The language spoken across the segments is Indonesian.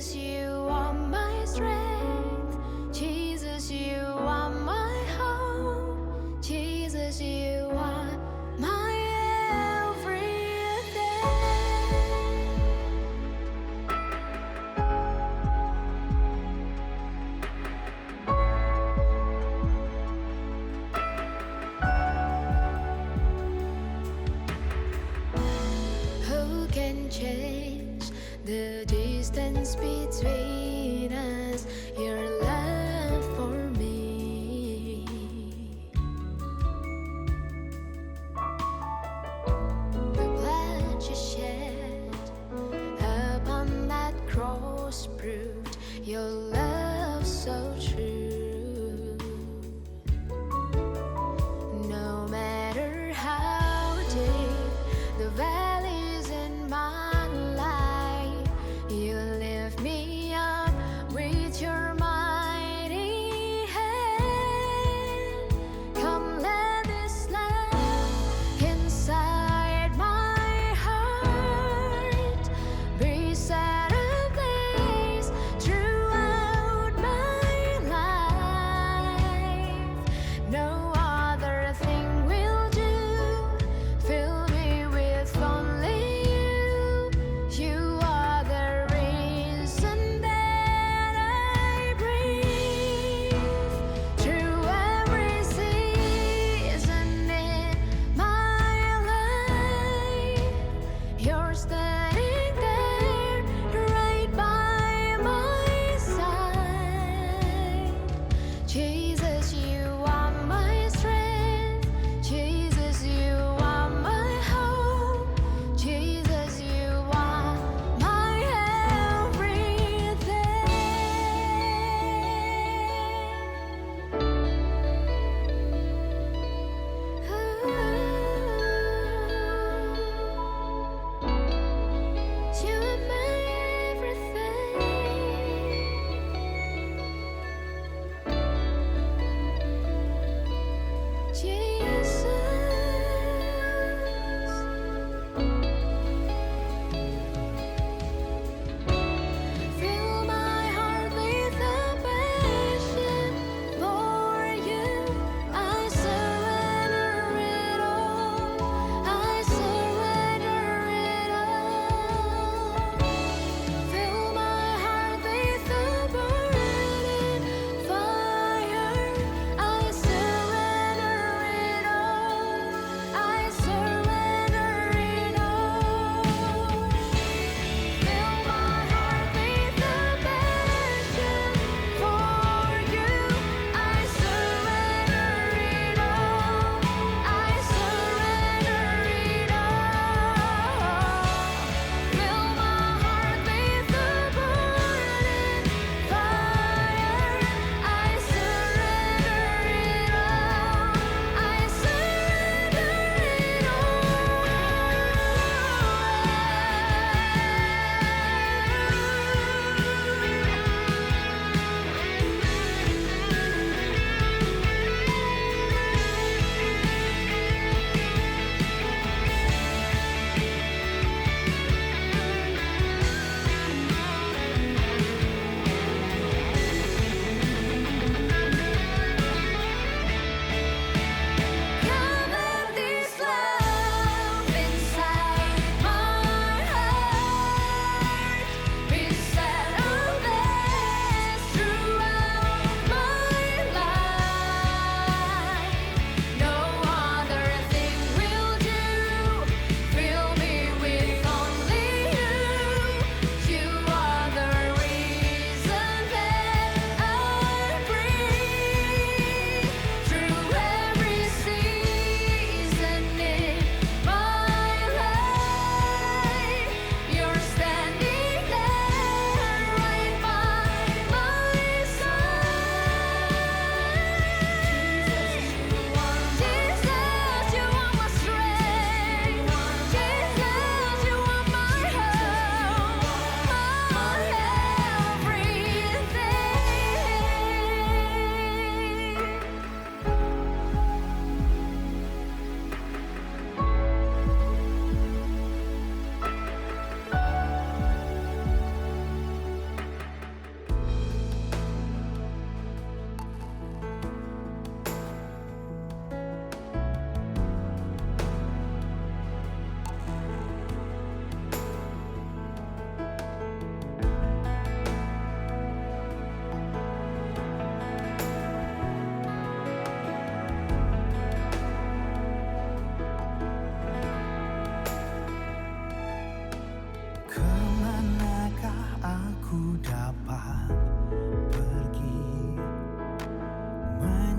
Jesus, you are my strength. Jesus, you are my hope. Jesus, you are my everything. Who can change the distance between us? Your love for me. The blood you shed upon that cross proved your love so true. No matter how deep the valleys in my life, you lift me up with your mighty hand. Come, let this love inside my heart be set ablaze throughout my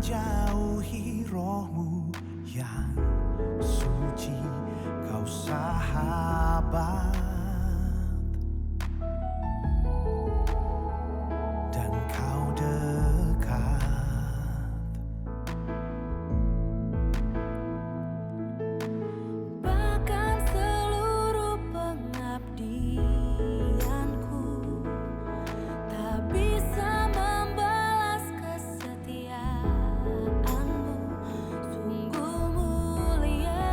menjauhi rohmu yang suci, kau sahabat, dan kau dekat. Bahkan seluruh pengabdianku tak bisa membalas kesetiaanmu, sungguh mulia.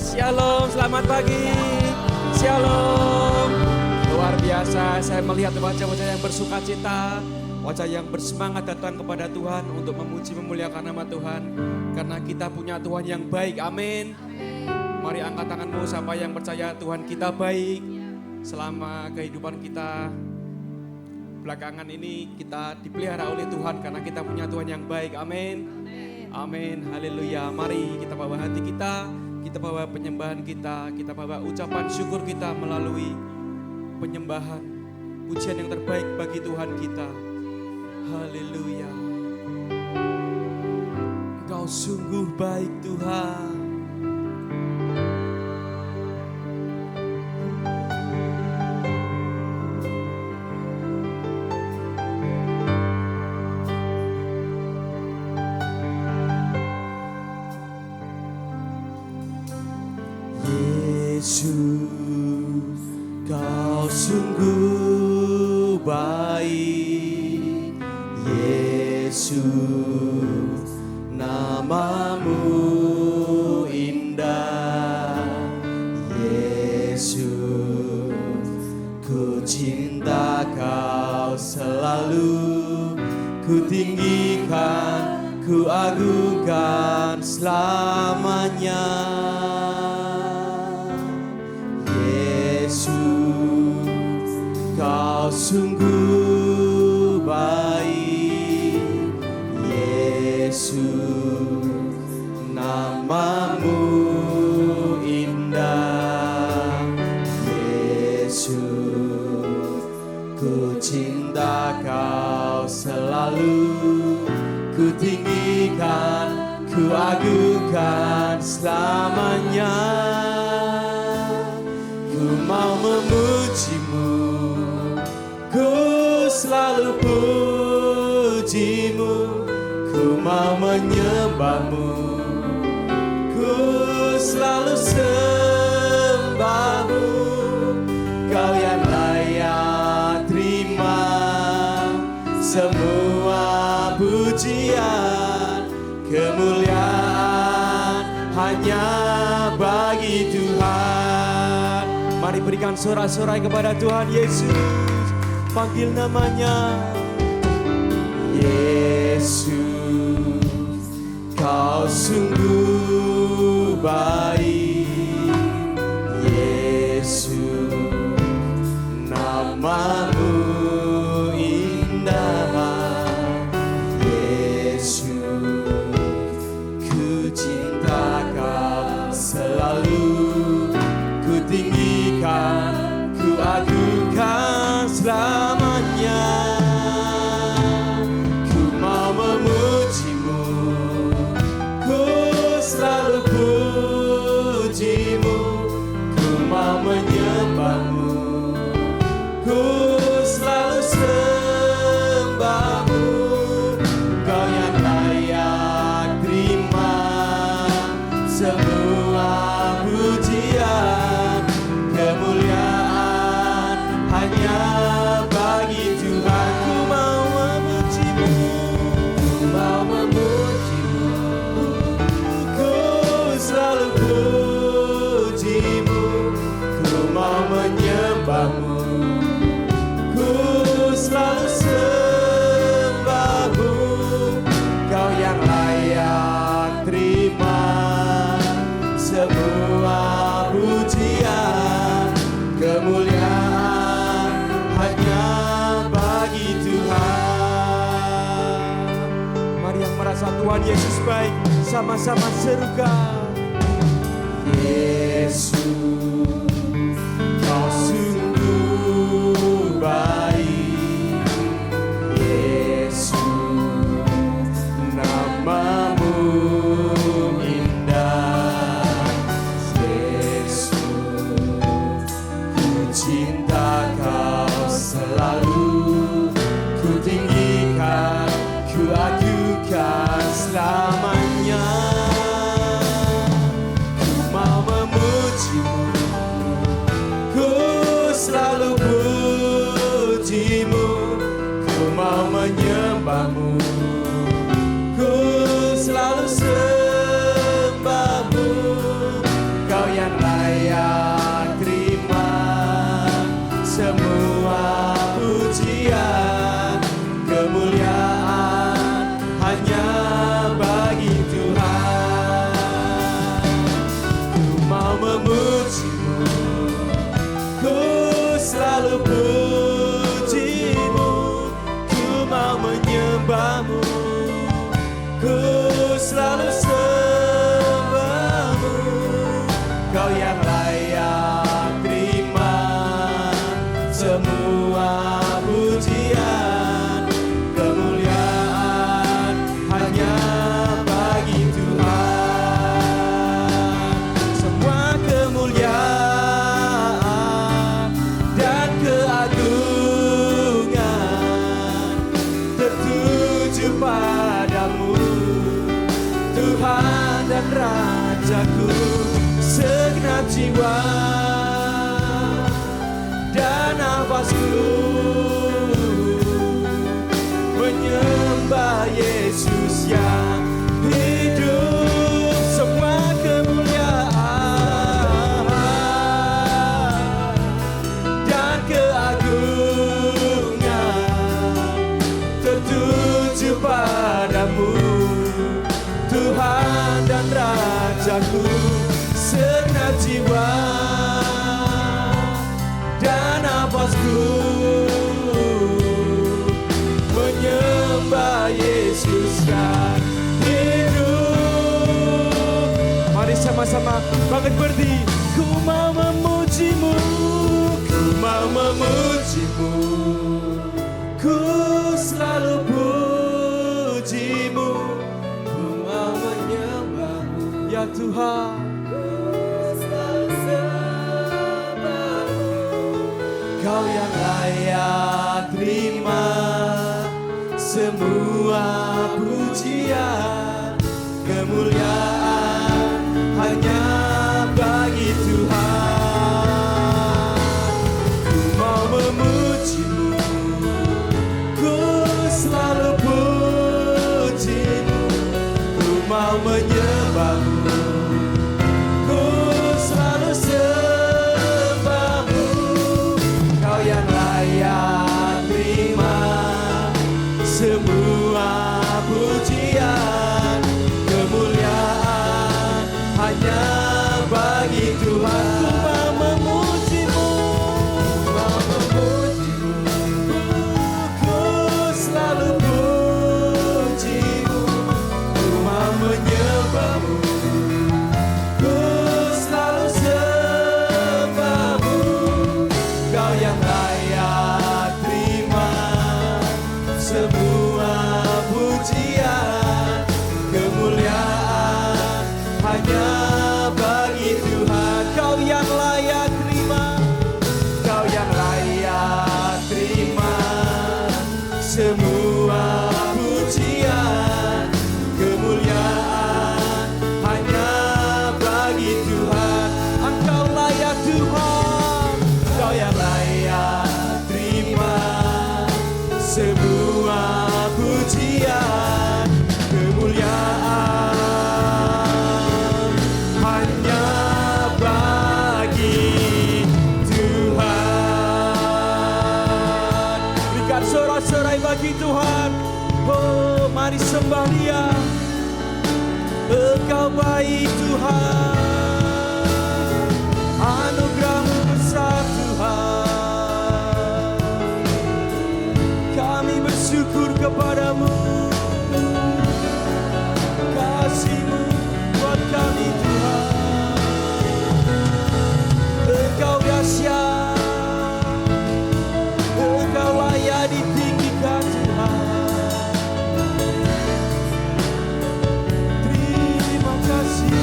Shalom, selamat pagi. Shalom. Luar biasa, saya melihat wajah-wajah yang bersukacita, wajah yang bersemangat datang kepada Tuhan untuk memuji memuliakan nama Tuhan. Karena kita punya Tuhan yang baik, amin. Mari angkat tanganmu siapa yang percaya Tuhan kita baik. Selama kehidupan kita belakangan ini kita dipelihara oleh Tuhan karena kita punya Tuhan yang baik, amin. Amin, haleluya. Mari kita bawa hati kita bawa penyembahan kita bawa ucapan syukur kita melalui penyembahan, pujian yang terbaik bagi Tuhan kita. Haleluya. Engkau sungguh baik Tuhan. Yesus, kau sungguh baik. Yesus, namamu indah. Yesus, ku cinta kau selalu. Ku tinggikan, ku agungkan selamanya. Kau sungguh baik, Yesus, namamu indah. Yesus, ku cinta kau selalu. Ku tinggikan, ku agungkan selamanya. Ku mau memujimu, ku selalu pujimu. Ku mau menyembahmu, ku selalu sembahmu. Kau yang layak terima semua pujian. Kemuliaan hanya bagi Tuhan. Mari berikan sorak-sorai kepada Tuhan Yesus. Panggil namanya. Yesus, kau sungguh baik. Yesus, namamu indah. Yesus, ku cinta kau selalu. Ku tinggikan, ku agungkan selamanya. Ku mau memujimu, ku selalu pujimu. Ku mau menyembahmu, ku selalu sembahmu. Kau yang layak terima semua pujian. Kemuliaan hanya bagi Tuhan. Ku mau memujimu, ku mau memujimu. Ku selalu pujimu, ku mau menyembahmu. Ku selalu sembahmu. Kau yang layak terima semua pujian. Kemuliaan hanya bagi Tuhan. Mari yang merasa Tuhan Yesus baik, sama-sama serukan. Yesus, kau sungguh baik. Yesus, namamu indah. Yesus, cinta kau selalu. Ku tinggikan, ku agungkan selamanya. memujimu, ku selalu pujimu, ku mau menyembahmu, ku selalu sembahmu. Kau yang layak terima semua pujian, kemuliaan hanya bagi Tuhan. Semua kemuliaan dan keagungan tertuju padamu, Tuhan dan Rajaku. Segenap jiwa dan nafasku menyembah Yesus yang hidup. Semua kemuliaan dan keagungan tertuju padamu, Tuhan dan Rajaku. Segenap jiwa dan nafasku menyembah Yesus yang hidup. Mari sama-sama bangkit berdiri. Ku mau memujimu, ku mau memujimu, ku selalu pujimu, ku mau menyembahmu ya Tuhan. Kau yang layak terima semua pujian, kemuliaan hanya bagi Tuhan. Ku mau memujimu, ku selalu pujimu, ku mau menyembahmu, ku selalu sembahmu. Kau yang layak terima semua pujian, kemuliaan hanya bagi Tuhan. Ku mau memujimu, mau memujimu, ku selalu pujimu, ku mau menyembahmu, ku selalu sembahmu. Kau yang layak terima semua pujian, kemuliaan hanya bagi Tuhan. Kau yang layak terima, kau yang layak terima semua pujian, kemuliaan hanya bagi Tuhan. Engkau layak Tuhan, kau yang layak terima semua pujian, kemuliaan hanya bagi Tuhan. Berikan sorak-sorai bagi Tuhan. Oh, mari sembah Dia. Engkau baik Tuhan, anugerah-Mu besar Tuhan. Kami bersyukur kepadamu, kasih-Mu buat kami Tuhan. Engkau dahsyat, Engkau layak ditinggikan Tuhan. Terima kasih.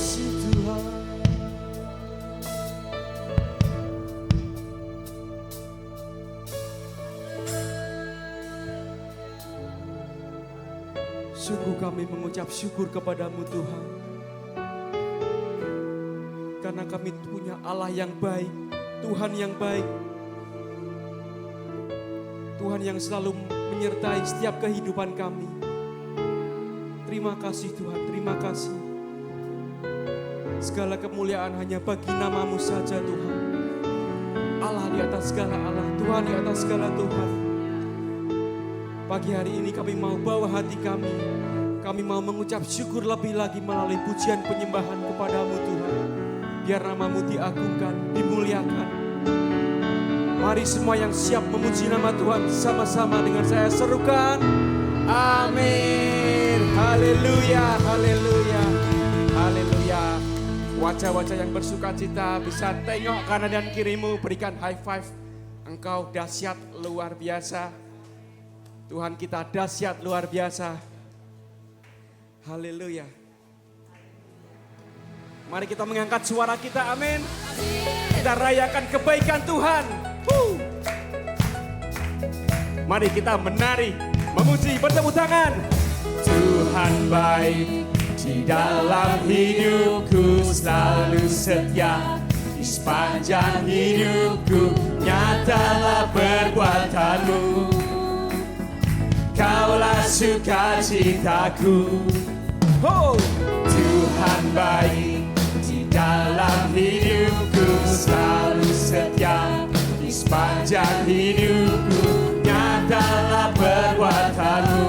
kasih Tuhan. Sungguh kami mengucap syukur kepadamu Tuhan. Karena kami punya Allah yang baik, Tuhan yang baik. Tuhan yang selalu menyertai setiap kehidupan kami. Terima kasih Tuhan, terima kasih. Segala kemuliaan hanya bagi namamu saja Tuhan. Allah di atas segala Allah, Tuhan di atas segala Tuhan. Pagi hari ini kami mau bawa hati kami. Kami mau mengucap syukur lebih lagi melalui pujian penyembahan kepadamu Tuhan. Biar namamu diagungkan, dimuliakan. Mari semua yang siap memuji nama Tuhan sama-sama dengan saya serukan. Amin. Haleluya, haleluya, haleluya. Wajah-wajah yang bersuka cita bisa tengok kanan dan kirimu, berikan high five. Engkau dahsyat luar biasa. Tuhan kita dahsyat luar biasa. Haleluya. Mari kita mengangkat suara kita, amin. Kita rayakan kebaikan Tuhan. Mari kita menari, memuji, bertepuk tangan. Tuhan baik, di dalam hidupku selalu setia. Di sepanjang hidupku nyatalah perbuatanmu. Kaulah sukacitaku. Tuhan baik, di dalam hidupku selalu setia. Di sepanjang hidupku nyatalah perbuatanmu.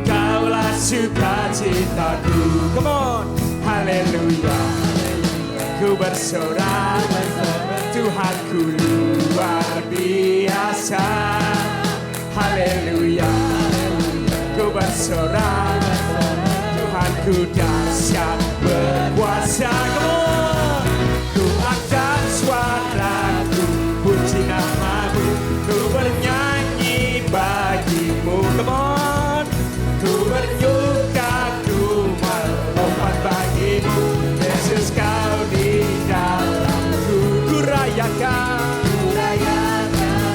Kaulah sukacitaku. Come on, haleluya. Ku bersorak, Tuhanku luar biasa. Haleluya. Ku bersorak, Tuhanku dahsyat berkuasa. Ku angkat suaraku, puji namamu. Ku bernyanyi bagimu. Come on. Ku bernyuka, ku melompat bagimu. Yesus kau di dalamku. Ku rayakan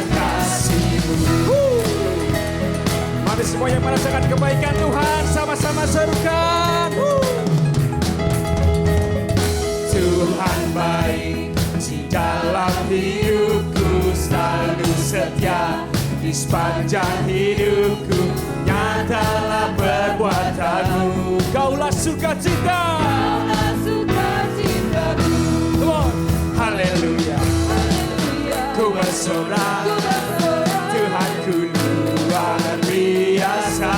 kasih-Mu. Mari semua yang merasakan kebaikan Tuhan sama-sama serukan. Tuhan baik, di dalam hidupku selalu setia. Di sepanjang hidupku nyatalah perbuatanmu. Kaulah sukacita. Come on. Haleluya. Ku bersorak, Tuhanku luar biasa.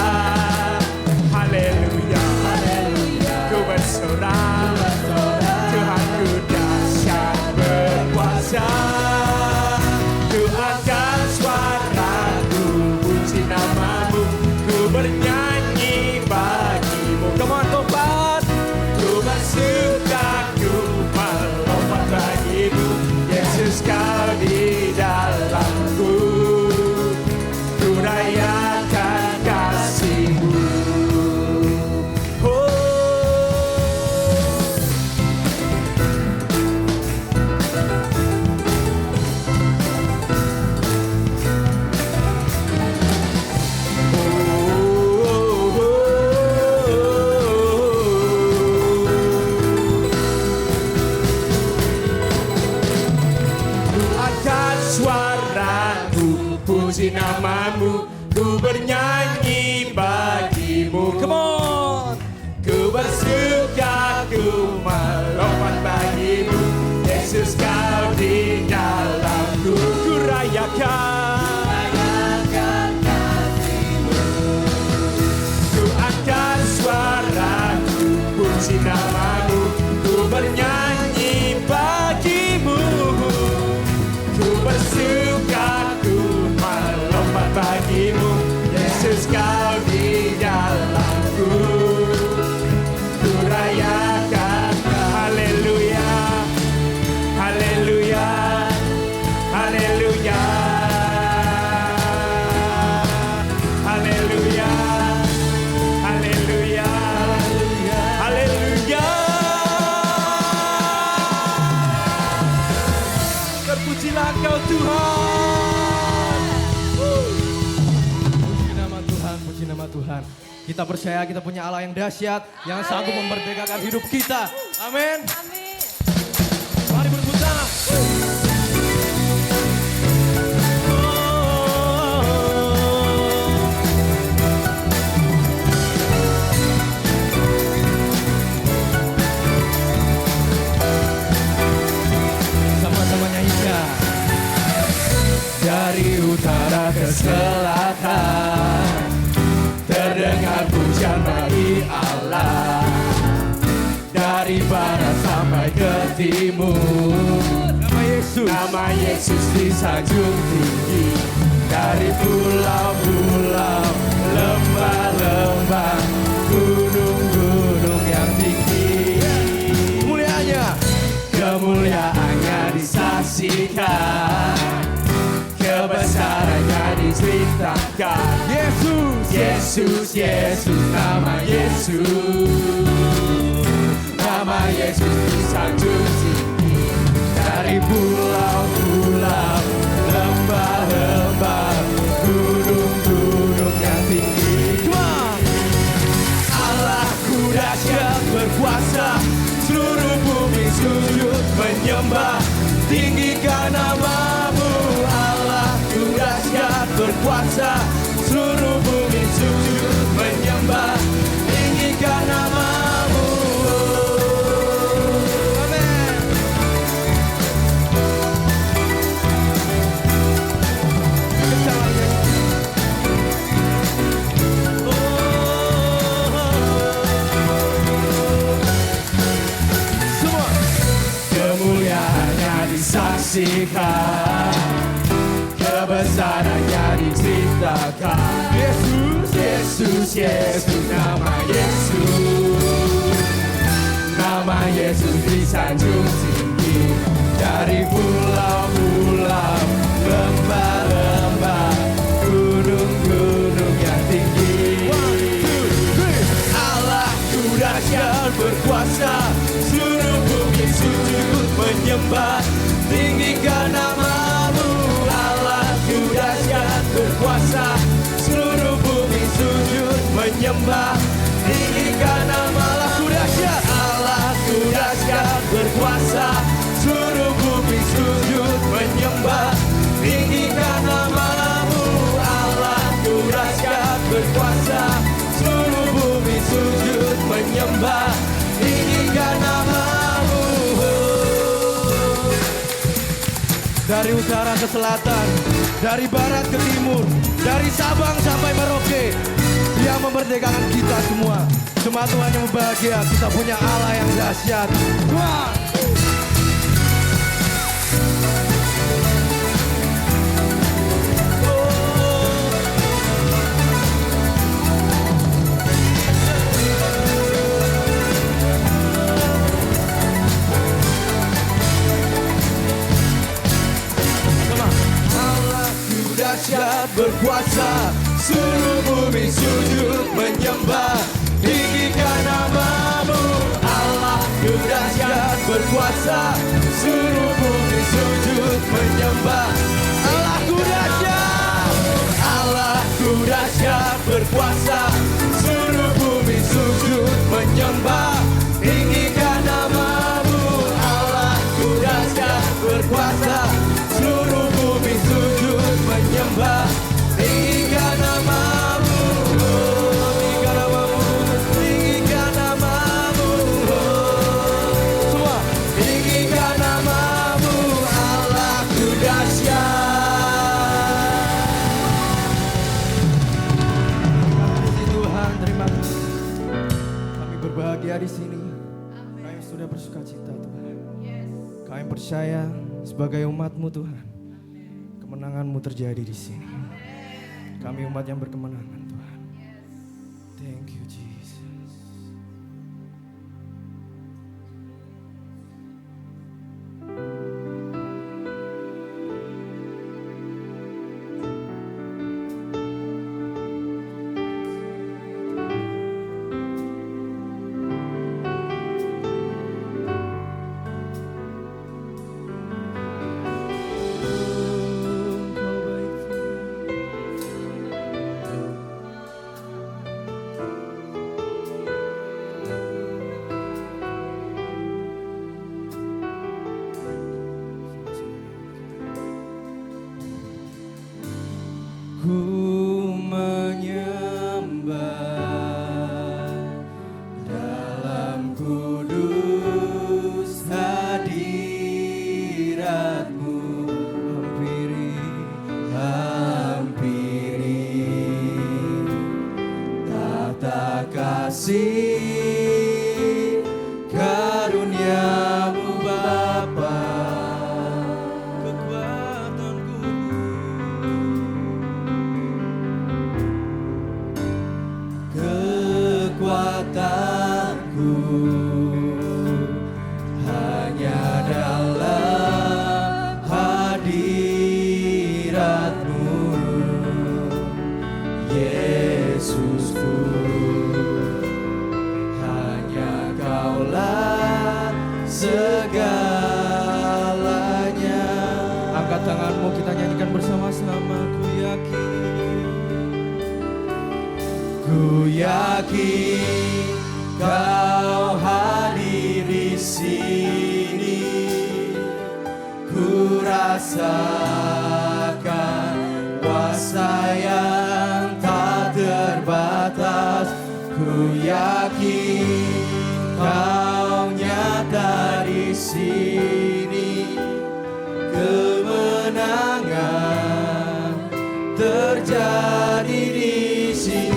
Haleluya. Ku bersorak, Tuhanku dahsyat berkuasa. Ku angkat suaraku, puji namamu. Ku bernyanyi bagimu. Come on, kompak. Ku bersuka, ku melompat bagimu. Yesus kau di dalamku. Ku rayakan kasih-Mu. Puji namamu, ku bernyanyi bagimu. Come on. Ku bersuka, ku melompat bagimu. Yesus kau di dalamku. Ku rayakan kasih-Mu. Ku angkat suaraku, puji namamu. Ku bernyanyi bagimu. Ku bersuka, melompat bagimu. Yesus kau di dalamku. Ku rayakan. Haleluya. Haleluya. Haleluya. Haleluya. Haleluya. Haleluya. Kita percaya kita punya Allah yang dahsyat, yang sanggup memerdekakan hidup kita. Amin. Amin. Mari berebut tangan. Sama-sama nyanyikan. Dari utara ke selatan, terdengar pujian bagi Allah. Dari barat sampai ke timur, nama Yesus disanjung tinggi. Dari pulau-pulau, lembah-lembah, gunung-gunung yang tinggi. Kemuliaannya disaksikan, kebesarannya diceritakan. Yesus, nama Yesus. Nama Yesus disanjung tinggi. Dari pulau-pulau, lembah-lembah, gunung-gunung yang tinggi. Allahku dahsyat berkuasa, seluruh bumi sujud menyembah. Tinggikan namamu. Allahku dahsyat berkuasa, seluruh bumi sujud menyembah. Tinggikan namamu. Saksikan, kebesarannya diceritakan. Yesus, nama Yesus. Nama Yesus disanjung tinggi. Dari pulau-pulau, lembah-lembah, gunung-gunung yang tinggi. Allahku dahsyat berkuasa, seluruh bumi sujud menyembah. Tinggikan namamu. Allahku dahsyat berkuasa, seluruh bumi sujud menyembah. Tinggikan nama Allahku dahsyat. Allahku dahsyat berkuasa, seluruh bumi sujud menyembah. Tinggikan namamu. Allahku dahsyat berkuasa, seluruh bumi sujud menyembah. Tinggikan namamu. Dari utara ke selatan, dari barat ke timur, dari Sabang sampai Merauke, Dia memerdekakan kita semua. Cuma Tuhan yang bahagia, kita punya Allah yang dahsyat. Tuhan. Dahsyat berkuasa, seluruh bumi sujud menyembah. Tinggikan namamu. Allahku dahsyat berkuasa, seluruh bumi sujud menyembah. Allahku dahsyat. Allahku dahsyat berkuasa, seluruh bumi sujud menyembah. Tinggikan namamu. Allahku dahsyat berkuasa, seluruh bumi sujud menyembah. Tinggikan namamu. Tinggikan namamu. Tinggikan namamu. Semua. Tinggikan namamu. Allahku dahsyat. Terima kasih Tuhan, terima kasih. Kami berbahagia di sini. Kami sudah bersuka cita Tuhan. Kami percaya sebagai umat-Mu Tuhan, kemenangan-Mu terjadi di sini. Kami umat yang berkemenangan Tuhan. Thank you Jesus. Kudus hadirat-Mu hampiri tata kasih karunia-Mu Bapa. Kekuatanku hanya dalam hadirat-Mu, Yesusku. Hanya Kaulah segalanya. Angkat tanganmu, kita nyanyikan bersama-sama. Ku yakin Kau hadir di sini. Ku rasakan kuasa yang tak terbatas. Ku yakin Kau nyata di sini. Kemenangan terjadi di sini.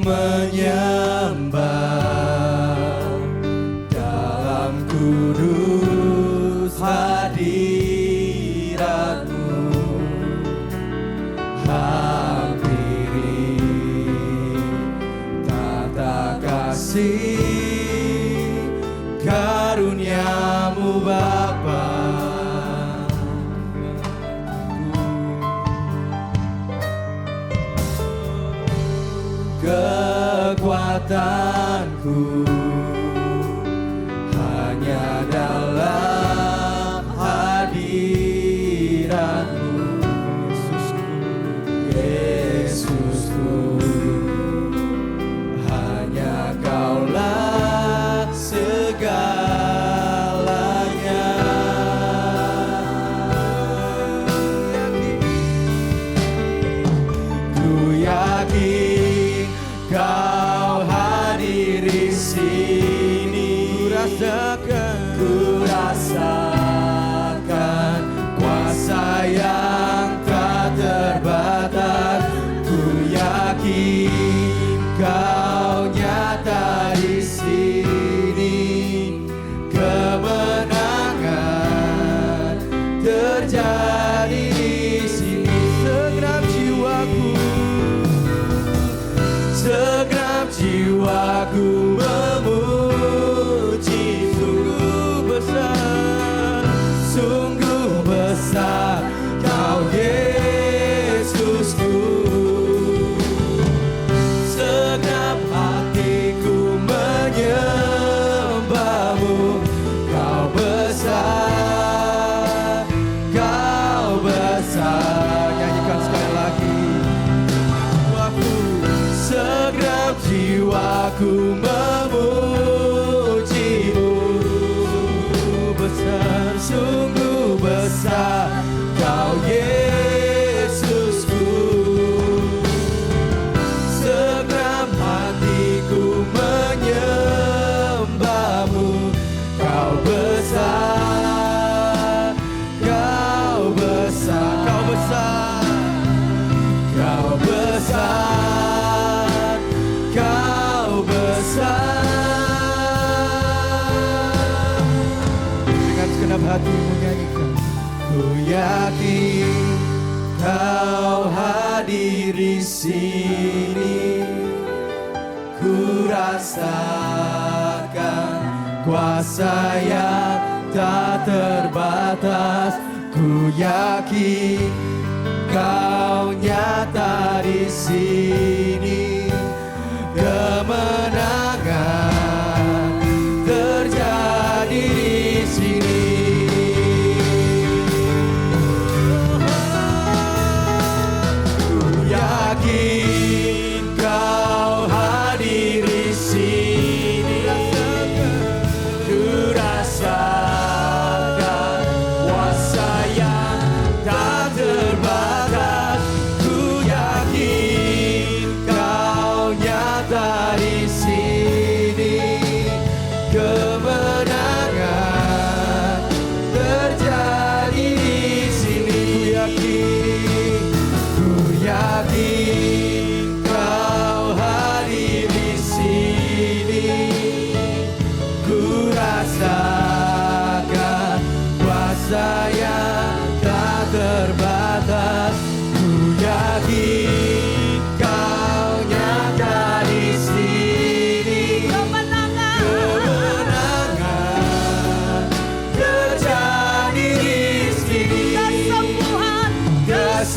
Menyembah dalam kudus hadirat-Mu hampiri tata kasih karunia-Mu Bapa. Kekuatanku hanya dalam hadirat-Mu, Yesusku. Hanya Kaulah segalanya. Ku yakin Kau hadir di sini. Ku rasakan kuasa yang tak terbatas. Ku yakin Kau nyata di sini. Kemenangan terjadi di sini. Segenap jiwaku memuji. Sungguh besar Kau Yesusku. Segenap hatiku menyembah-Mu. Kau besar, Kau besar. Nyanyikan sekali lagi. Segenap jiwaku memuji-Mu. Besar, sungguh besar Kau Yesusku. Segenap hatiku menyembah-Mu. Kau besar, Kau besar, Kau besar, Kau besar, Kau besar. Dengan segenap hatimu nyanyikan. Ku yakin Kau hadir di sini. Ku rasakan kuasa yang tak terbatas. Ku yakin Kau nyata di sini. Kemenangan terjadi di sini. Ku yakin Kau hadir di sini. Ku rasakan kuasa yang tak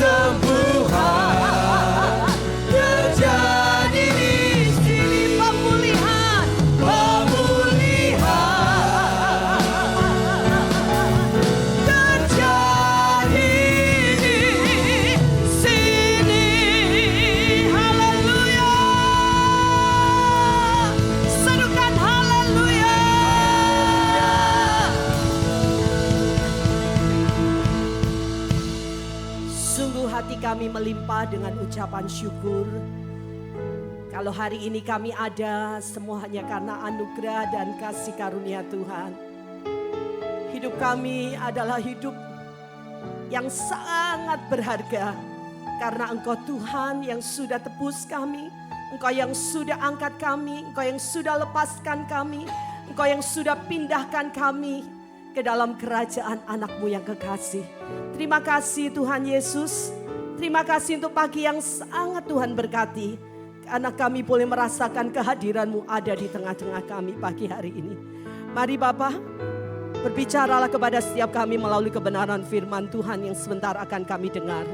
kesembuhan terjadi di sini, pemulihan terjadi di sini. Haleluya. Serukan haleluya. Sungguh hati kami melimpah dengan ucapan syukur. Kalau hari ini kami ada, semua hanya karena anugerah dan kasih karunia Tuhan. Hidup kami adalah hidup yang sangat berharga. Karena Engkau Tuhan yang sudah tebus kami. Engkau yang sudah angkat kami. Engkau yang sudah lepaskan kami. Engkau yang sudah pindahkan kami ke dalam kerajaan anak-Mu yang kekasih. Terima kasih Tuhan Yesus. Terima kasih untuk pagi yang sangat Tuhan berkati. Karena kami boleh merasakan kehadiran-Mu ada di tengah-tengah kami pagi hari ini. Mari Bapa, berbicaralah kepada setiap kami melalui kebenaran firman Tuhan yang sebentar akan kami dengar.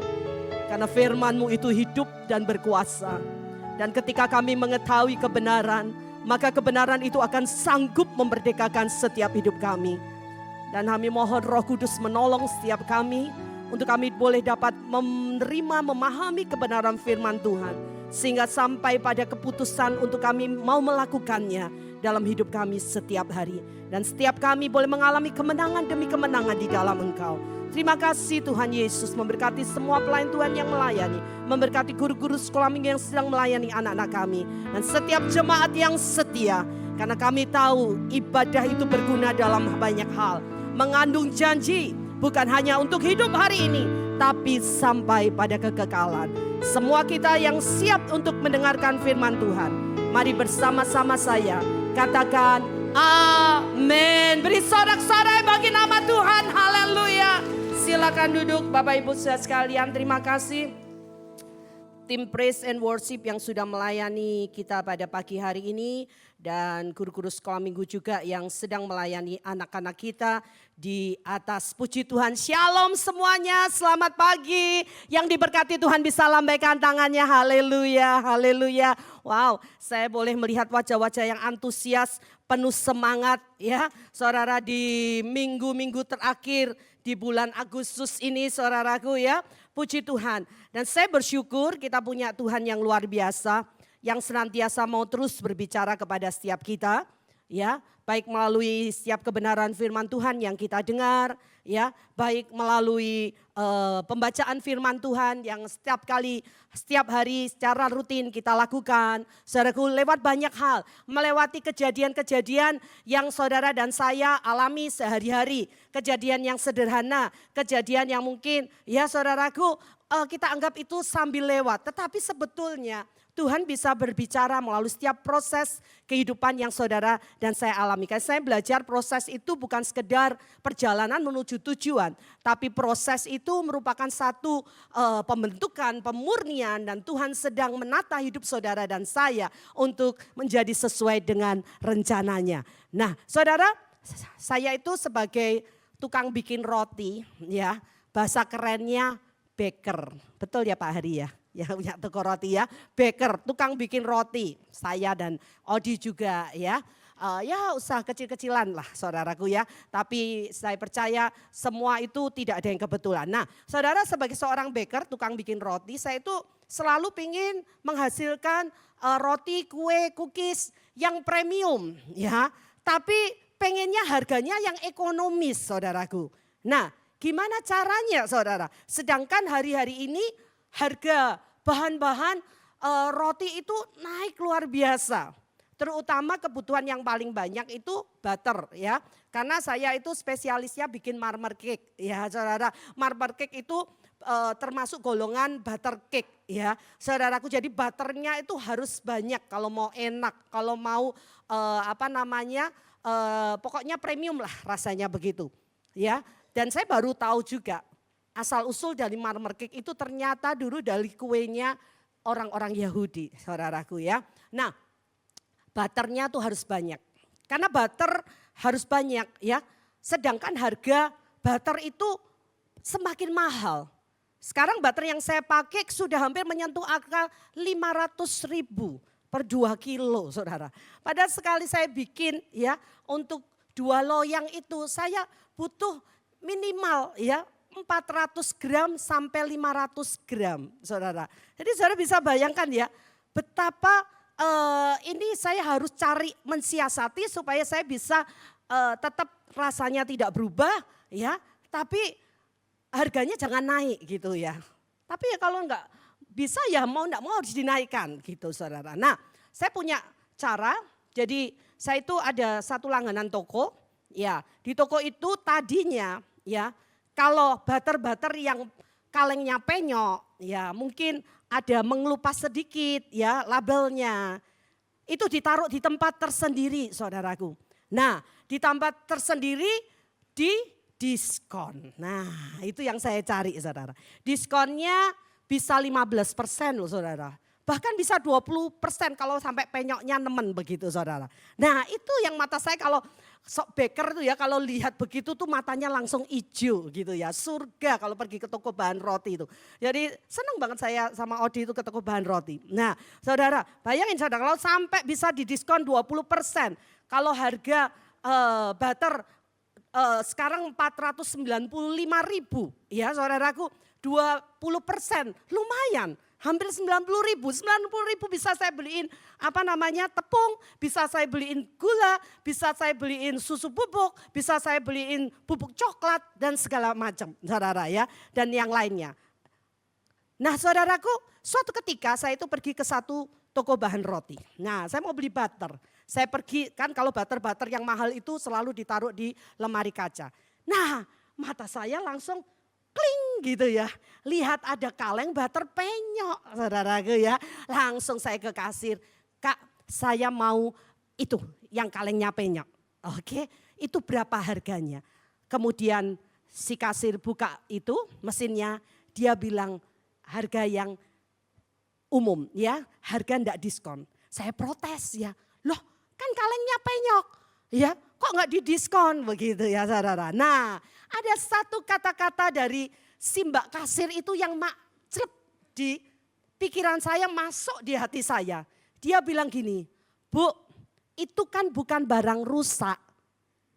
Karena firman-Mu itu hidup dan berkuasa. Dan ketika kami mengetahui kebenaran, maka kebenaran itu akan sanggup memerdekakan setiap hidup kami. Dan kami mohon Roh Kudus menolong setiap kami untuk kami boleh dapat menerima, memahami kebenaran firman Tuhan. Sehingga sampai pada keputusan untuk kami mau melakukannya dalam hidup kami setiap hari. Dan setiap kami boleh mengalami kemenangan demi kemenangan di dalam Engkau. Terima kasih Tuhan Yesus, memberkati semua pelayan Tuhan yang melayani. Memberkati guru-guru sekolah minggu yang sedang melayani anak-anak kami. Dan setiap jemaat yang setia. Karena kami tahu ibadah itu berguna dalam banyak hal. Mengandung janji bukan hanya untuk hidup hari ini, tapi sampai pada kekekalan. Semua kita yang siap untuk mendengarkan firman Tuhan, mari bersama-sama saya katakan amin. Beri sorak-sorai bagi nama Tuhan. Haleluya. Silakan duduk Bapak Ibu saudara sekalian. Terima kasih tim praise and worship yang sudah melayani kita pada pagi hari ini. Dan guru-guru sekolah minggu juga yang sedang melayani anak-anak kita di atas. Puji Tuhan, shalom semuanya, selamat pagi. Yang diberkati Tuhan bisa lambaikan tangannya, haleluya, haleluya. Wow, saya boleh melihat wajah-wajah yang antusias, penuh semangat ya. Saudara, di minggu-minggu terakhir di bulan Agustus ini saudaraku ya. Puji Tuhan, dan saya bersyukur kita punya Tuhan yang luar biasa. Yang senantiasa mau terus berbicara kepada setiap kita, ya, baik melalui setiap kebenaran firman Tuhan yang kita dengar, ya, baik melalui pembacaan firman Tuhan yang setiap hari secara rutin kita lakukan. Saudaraku, lewat banyak hal, melewati kejadian-kejadian yang saudara dan saya alami sehari-hari, kejadian yang sederhana, kejadian yang mungkin, ya saudaraku, kita anggap itu sambil lewat, tetapi sebetulnya Tuhan bisa berbicara melalui setiap proses kehidupan yang saudara dan saya alami. Karena saya belajar proses itu bukan sekedar perjalanan menuju tujuan. Tapi proses itu merupakan satu pembentukan, pemurnian. Dan Tuhan sedang menata hidup saudara dan saya untuk menjadi sesuai dengan rencananya. Nah saudara, saya itu sebagai tukang bikin roti, ya, bahasa kerennya baker. Betul ya Pak Hari ya? Yang punya toko roti ya, baker, tukang bikin roti. Saya dan Odi juga ya. Ya usaha kecil-kecilan lah saudaraku ya. Tapi saya percaya semua itu tidak ada yang kebetulan. Nah saudara, sebagai seorang baker, tukang bikin roti, saya itu selalu ingin menghasilkan roti, kue, cookies yang premium ya. Tapi pengennya harganya yang ekonomis saudaraku. Nah gimana caranya saudara? Sedangkan hari-hari ini harga bahan-bahan roti itu naik luar biasa. Terutama kebutuhan yang paling banyak itu butter ya. Karena saya itu spesialisnya bikin marmer cake ya saudara. Marmer cake itu termasuk golongan butter cake ya. Saudaraku, jadi butternya itu harus banyak kalau mau enak. Kalau mau pokoknya premium lah rasanya begitu ya. Dan saya baru tahu juga asal usul dari marmer cake itu ternyata dulu dari kuenya orang-orang Yahudi, saudaraku ya. Nah, butternya tuh harus banyak. Karena butter harus banyak ya. Sedangkan harga butter itu semakin mahal. Sekarang baterai yang saya pakai sudah hampir menyentuh angka 500.000 per 2 kilo saudara. Padahal sekali saya bikin ya untuk 2 loyang itu saya butuh minimal ya 400 gram sampai 500 gram saudara. Jadi saudara bisa bayangkan ya betapa ini saya harus cari mensiasati supaya saya bisa tetap rasanya tidak berubah ya. Tapi harganya jangan naik gitu ya. Tapi ya kalau enggak bisa ya mau enggak mau harus dinaikkan gitu saudara. Nah saya punya cara, jadi saya itu ada satu langganan toko. Ya di toko itu tadinya ya kalau butter yang kalengnya penyok ya mungkin ada mengelupas sedikit ya labelnya. Itu ditaruh di tempat tersendiri saudaraku. Nah di tempat tersendiri di diskon. Nah itu yang saya cari saudara. Diskonnya bisa 15% loh saudara. Bahkan bisa 20% kalau sampai penyoknya nemen begitu saudara. Nah itu yang mata saya kalau sok baker tuh ya kalau lihat begitu tuh matanya langsung hijau gitu ya. Surga kalau pergi ke toko bahan roti itu. Jadi senang banget saya sama Odi itu ke toko bahan roti. Nah saudara bayangin saudara kalau sampai bisa didiskon 20%. Kalau harga butter sekarang 495.000 ya saudaraku 20% lumayan hampir 90.000 bisa saya beliin tepung, bisa saya beliin gula, bisa saya beliin susu bubuk, bisa saya beliin bubuk coklat dan segala macam saudara ya dan yang lainnya. Nah saudaraku suatu ketika saya itu pergi ke satu toko bahan roti. Nah saya mau beli butter. Saya pergi kan kalau butter yang mahal itu selalu ditaruh di lemari kaca. Nah mata saya langsung kling gitu ya. Lihat ada kaleng butter penyok saudaraku ya. Langsung saya ke kasir. Kak saya mau itu yang kalengnya penyok. Oke itu berapa harganya. Kemudian si kasir buka itu mesinnya. Dia bilang harga yang umum ya. Harga enggak diskon. Saya protes ya. Loh kan kalengnya penyok, ya kok nggak didiskon begitu ya saudara. Nah ada satu kata-kata dari si mbak kasir itu yang celep di pikiran saya masuk di hati saya. Dia bilang gini, Bu itu kan bukan barang rusak.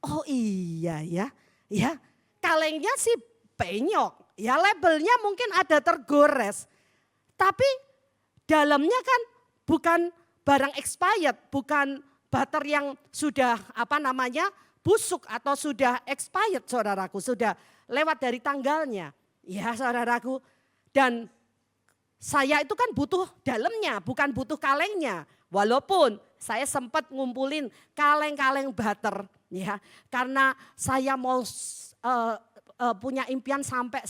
Oh iya ya kalengnya sih penyok, ya labelnya mungkin ada tergores. Tapi dalamnya kan bukan barang expired, bukan butter yang sudah busuk atau sudah expired saudaraku, sudah lewat dari tanggalnya. Ya saudaraku dan saya itu kan butuh dalamnya bukan butuh kalengnya. Walaupun saya sempat ngumpulin kaleng-kaleng butter ya karena saya mau punya impian sampai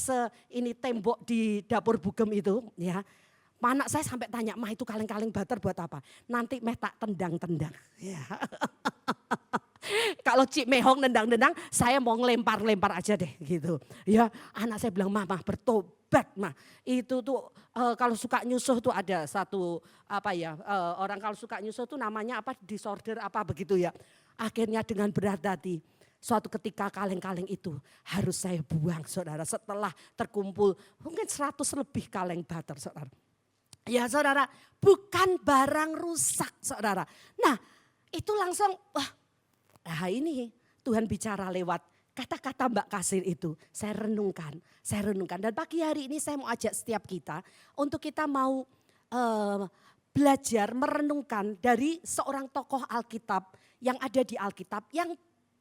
ini tembok di dapur bugem itu ya. Anak saya sampai tanya, mah itu kaleng-kaleng butter buat apa? Nanti meh tak tendang-tendang. Ya. Kalau Cik Mehong nendang-nendang, saya mau ngelempar-lempar aja deh gitu. Ya, anak saya bilang, mah bertobat mah. Itu tuh kalau suka nyusuh tuh ada satu orang kalau suka nyusuh tuh namanya disorder begitu ya. Akhirnya dengan berat hati. Suatu ketika kaleng-kaleng itu harus saya buang saudara. Setelah terkumpul mungkin 100 lebih kaleng butter saudara. Ya saudara, bukan barang rusak saudara. Nah itu langsung, ini Tuhan bicara lewat kata-kata mbak kasir itu. Saya renungkan. Dan pagi hari ini saya mau ajak setiap kita untuk kita mau belajar merenungkan dari seorang tokoh Alkitab yang ada di Alkitab yang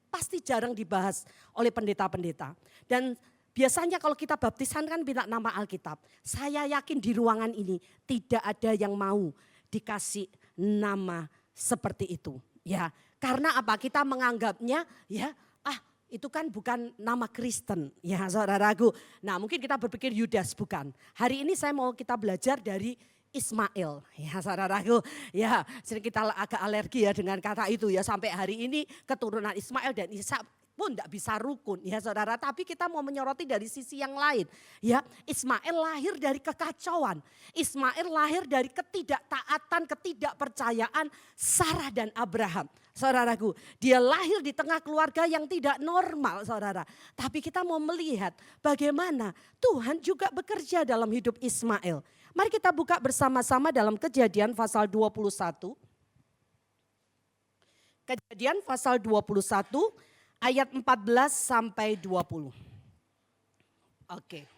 pasti jarang dibahas oleh pendeta-pendeta. Dan biasanya kalau kita baptisan kan minta nama Alkitab. Saya yakin di ruangan ini tidak ada yang mau dikasih nama seperti itu. Ya, karena apa? Kita menganggapnya ya, itu kan bukan nama Kristen. Ya, saudaraku. Nah, mungkin kita berpikir Yudas bukan. Hari ini saya mau kita belajar dari Ismail. Ya, saudaraku. Ya, sering kita agak alergi ya dengan kata itu ya. Sampai hari ini keturunan Ismail dan Ishak pun tidak bisa rukun ya saudara. Tapi kita mau menyoroti dari sisi yang lain. Ya, Ismail lahir dari kekacauan. Ismail lahir dari ketidaktaatan, ketidakpercayaan Sarah dan Abraham. Saudaraku, dia lahir di tengah keluarga yang tidak normal saudara. Tapi kita mau melihat bagaimana Tuhan juga bekerja dalam hidup Ismail. Mari kita buka bersama-sama dalam Kejadian pasal 21. Kejadian pasal 21 ayat 14 sampai 20. Oke.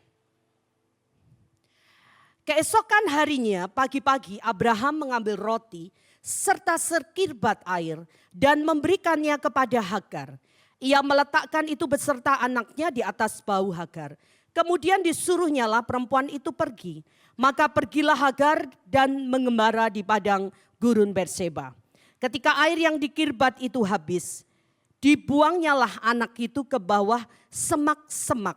Keesokan harinya pagi-pagi Abraham mengambil roti serta sekirbat air dan memberikannya kepada Hagar. Ia meletakkan itu beserta anaknya di atas bahu Hagar. Kemudian disuruhnyalah perempuan itu pergi. Maka pergilah Hagar dan mengembara di padang gurun Berseba. Ketika air yang dikirbat itu habis, dibuangnyalah anak itu ke bawah semak-semak.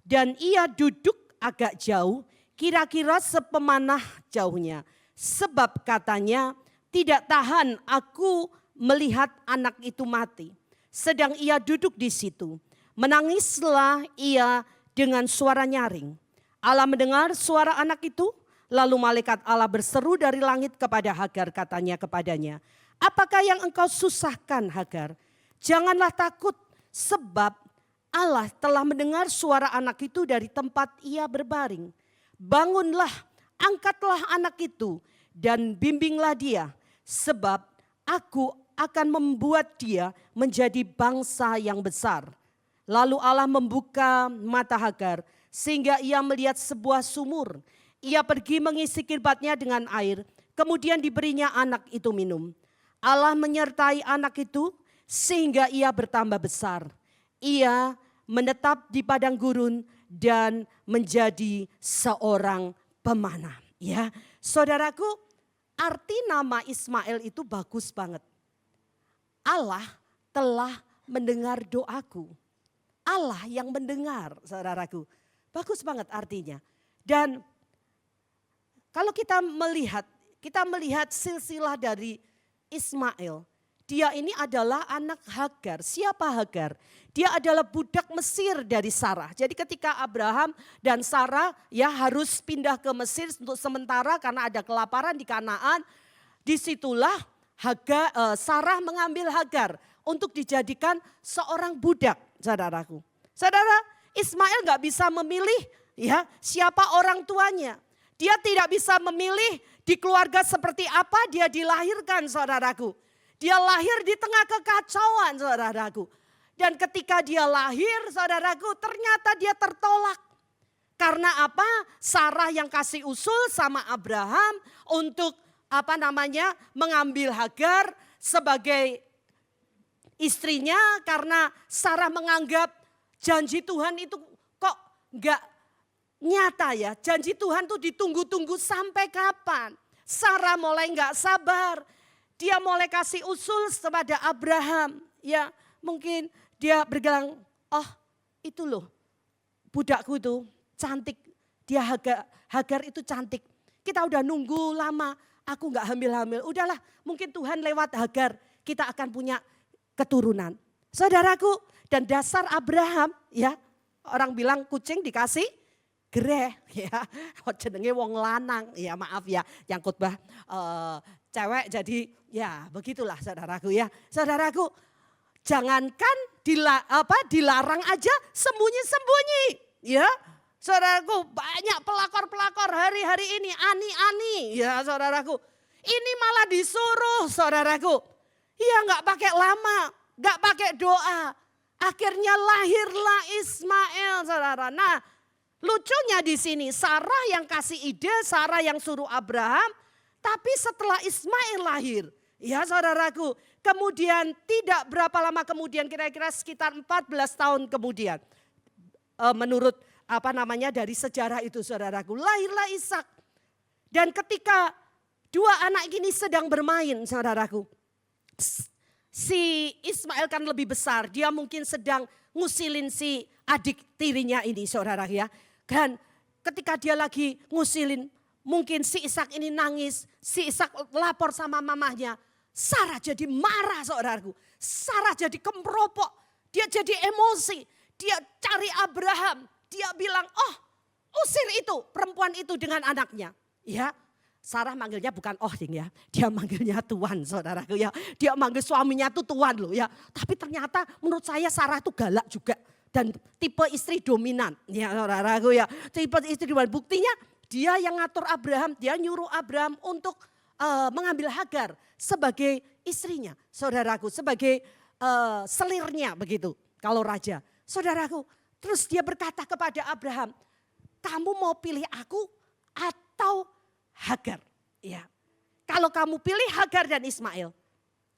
Dan ia duduk agak jauh, kira-kira sepemanah jauhnya. Sebab katanya, tidak tahan aku melihat anak itu mati. Sedang ia duduk di situ. Menangislah ia dengan suara nyaring. Allah mendengar suara anak itu, lalu malaikat Allah berseru dari langit kepada Hagar, katanya kepadanya, apakah yang engkau susahkan Hagar? Janganlah takut, sebab Allah telah mendengar suara anak itu dari tempat ia berbaring. Bangunlah, angkatlah anak itu dan bimbinglah dia, sebab aku akan membuat dia menjadi bangsa yang besar. Lalu Allah membuka mata Hagar sehingga ia melihat sebuah sumur. Ia pergi mengisi kirbatnya dengan air, kemudian diberinya anak itu minum. Allah menyertai anak itu sehingga ia bertambah besar. Ia menetap di padang gurun dan menjadi seorang pemanah. Ya, saudaraku, arti nama Ismail itu bagus banget. Allah telah mendengar doaku. Allah yang mendengar, saudaraku. Bagus banget artinya. Dan kalau kita melihat silsilah dari Ismail, dia ini adalah anak Hagar. Siapa Hagar? Dia adalah budak Mesir dari Sarah. Jadi ketika Abraham dan Sarah ya harus pindah ke Mesir untuk sementara karena ada kelaparan di Kanaan. Disitulah Sarah mengambil Hagar untuk dijadikan seorang budak, saudaraku. Saudara, Ismail gak bisa memilih ya siapa orang tuanya. Dia tidak bisa memilih di keluarga seperti apa dia dilahirkan, saudaraku. Dia lahir di tengah kekacauan, saudaraku. Dan ketika dia lahir, saudaraku, ternyata dia tertolak. Karena apa? Sarah yang kasih usul sama Abraham untuk mengambil Hagar sebagai istrinya, karena Sarah menganggap janji Tuhan itu kok enggak nyata ya. Janji Tuhan tuh ditunggu-tunggu sampai kapan? Sarah mulai enggak sabar. Dia mulai kasih usul kepada Abraham. Ya, mungkin dia bergelang, oh itu loh budakku itu cantik. Dia Hagar itu cantik. Kita udah nunggu lama, aku enggak hamil-hamil. Udahlah, mungkin Tuhan lewat Hagar kita akan punya keturunan. Saudaraku, dan dasar Abraham ya, orang bilang kucing dikasih gereh ya. Jenenge wong lanang, ya maaf ya, yang khotbah cewek jadi ya begitulah saudaraku ya. Saudaraku, jangankan dilarang aja sembunyi-sembunyi ya. Saudaraku, banyak pelakor-pelakor hari-hari ini, ani-ani ya saudaraku. Ini malah disuruh saudaraku. Ya enggak pakai lama, enggak pakai doa. Akhirnya lahirlah Ismail, saudara. Nah, lucunya di sini Sarah yang kasih ide, Sarah yang suruh Abraham. Tapi setelah Ismail lahir, ya saudaraku, kemudian tidak berapa lama kemudian, kira-kira sekitar 14 tahun kemudian, menurut dari sejarah itu saudaraku, lahirlah Ishak. Dan ketika dua anak ini sedang bermain, saudaraku, si Ismail kan lebih besar, dia mungkin sedang ngusilin si adik tirinya ini saudara ya. Dan ketika dia lagi ngusilin, mungkin si Ishak ini nangis, si Ishak lapor sama mamahnya. Sarah jadi marah saudaraku, Sarah jadi kemperopok. Dia jadi emosi. Dia cari Abraham. Dia bilang, oh usir itu perempuan itu dengan anaknya. Ya, Sarah manggilnya bukan Ding ya. Dia manggilnya Tuhan saudaraku ya. Dia manggil suaminya tuh Tuhan loh ya. Tapi ternyata menurut saya Sarah tuh galak juga. Dan tipe istri dominan. Ya saudaraku ya. Tipe istri dominan. Buktinya dia yang ngatur Abraham. Dia nyuruh Abraham untuk mengambil Hagar sebagai istrinya. Saudaraku sebagai selirnya begitu. Kalau raja. Saudaraku, terus dia berkata kepada Abraham, kamu mau pilih aku atau Hagar? Ya, kalau kamu pilih Hagar dan Ismail,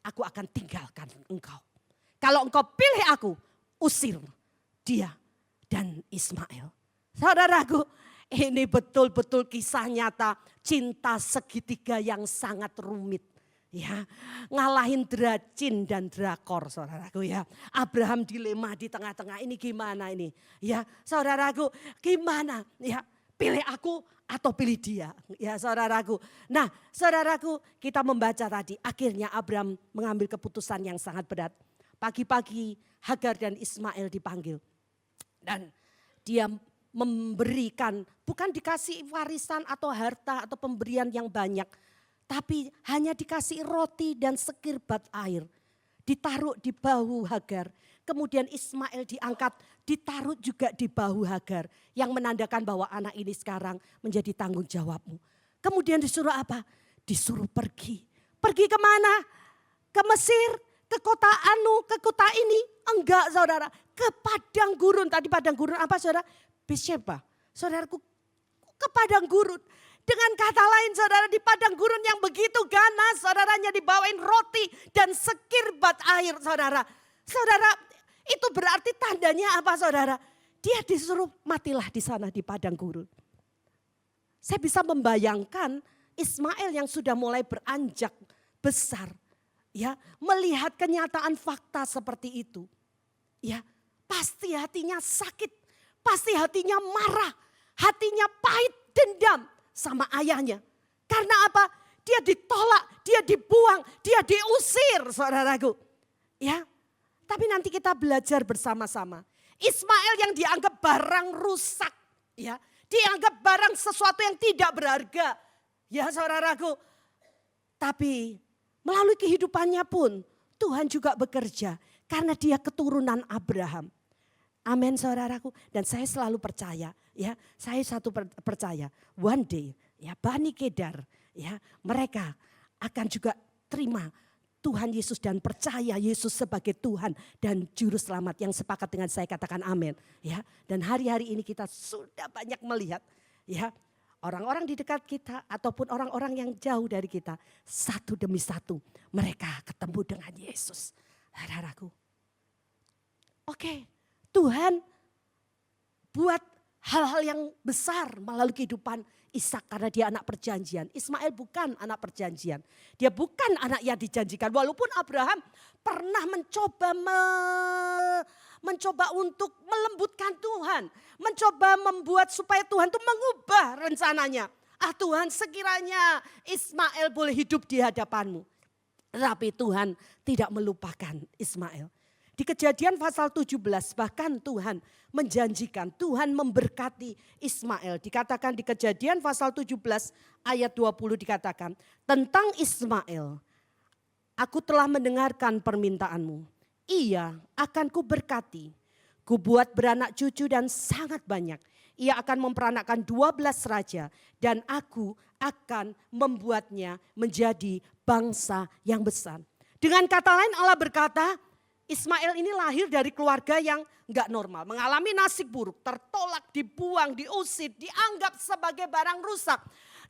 aku akan tinggalkan engkau. Kalau engkau pilih aku, usir dia dan Ismail. Saudaraku, ini betul-betul kisah nyata cinta segitiga yang sangat rumit. Ya, ngalahin Dracin dan Drakor saudaraku ya. Abraham dilema di tengah-tengah, ini gimana ini? Ya, saudaraku, gimana? Ya, pilih aku atau pilih dia? Ya, saudaraku. Nah, saudaraku, kita membaca tadi, akhirnya Abraham mengambil keputusan yang sangat berat. Pagi-pagi Hagar dan Ismail dipanggil. Dan dia memberikan, bukan dikasih warisan atau harta atau pemberian yang banyak. Tapi hanya dikasih roti dan sekirbat air. Ditaruh di bahu Hagar. Kemudian Ismail diangkat, ditaruh juga di bahu Hagar. Yang menandakan bahwa anak ini sekarang menjadi tanggung jawabmu. Kemudian disuruh apa? Disuruh pergi. Pergi kemana? Ke Mesir, ke kota ke kota ini. Enggak saudara, ke padang gurun. Tadi padang gurun apa saudara? Beersheba. Saudaraku, ke padang gurun. Dengan kata lain saudara, di padang gurun yang begitu ganas, saudaranya dibawain roti dan sekirbat air saudara. Saudara, itu berarti tandanya apa saudara? Dia disuruh matilah di sana di padang gurun. Saya bisa membayangkan Ismail yang sudah mulai beranjak besar. Ya, melihat kenyataan fakta seperti itu. Ya, pasti hatinya sakit, pasti hatinya marah, hatinya pahit, dendam sama ayahnya. Karena apa? Dia ditolak, dia dibuang, dia diusir saudaraku. Ya, tapi nanti kita belajar bersama-sama. Ismail yang dianggap barang rusak. Ya, dianggap barang sesuatu yang tidak berharga. Ya saudaraku. Tapi melalui kehidupannya pun Tuhan juga bekerja. Karena dia keturunan Abraham. Amin saudaraku. Dan saya selalu percaya. Ya, saya percaya one day ya Bani Kedar ya mereka akan juga terima Tuhan Yesus dan percaya Yesus sebagai Tuhan dan juru selamat. Yang sepakat dengan saya katakan amin ya. Dan hari-hari ini kita sudah banyak melihat ya orang-orang di dekat kita ataupun orang-orang yang jauh dari kita satu demi satu mereka ketemu dengan Yesus. Saudaraku. Oke, Tuhan buat hal-hal yang besar melalui kehidupan Ishak karena dia anak perjanjian. Ismail bukan anak perjanjian. Dia bukan anak yang dijanjikan. Walaupun Abraham pernah mencoba untuk melembutkan Tuhan. Mencoba membuat supaya Tuhan itu mengubah rencananya. Tuhan sekiranya Ismail boleh hidup di hadapanmu. Tapi Tuhan tidak melupakan Ismail. Di Kejadian pasal 17 bahkan Tuhan menjanjikan, Tuhan memberkati Ismail. Dikatakan di Kejadian pasal 17 ayat 20 dikatakan, tentang Ismail, aku telah mendengarkan permintaanmu. Ia akan kuberkati, kubuat beranak cucu dan sangat banyak. Ia akan memperanakkan 12 raja dan aku akan membuatnya menjadi bangsa yang besar. Dengan kata lain Allah berkata, Ismail ini lahir dari keluarga yang enggak normal. Mengalami nasib buruk, tertolak, dibuang, diusir, dianggap sebagai barang rusak.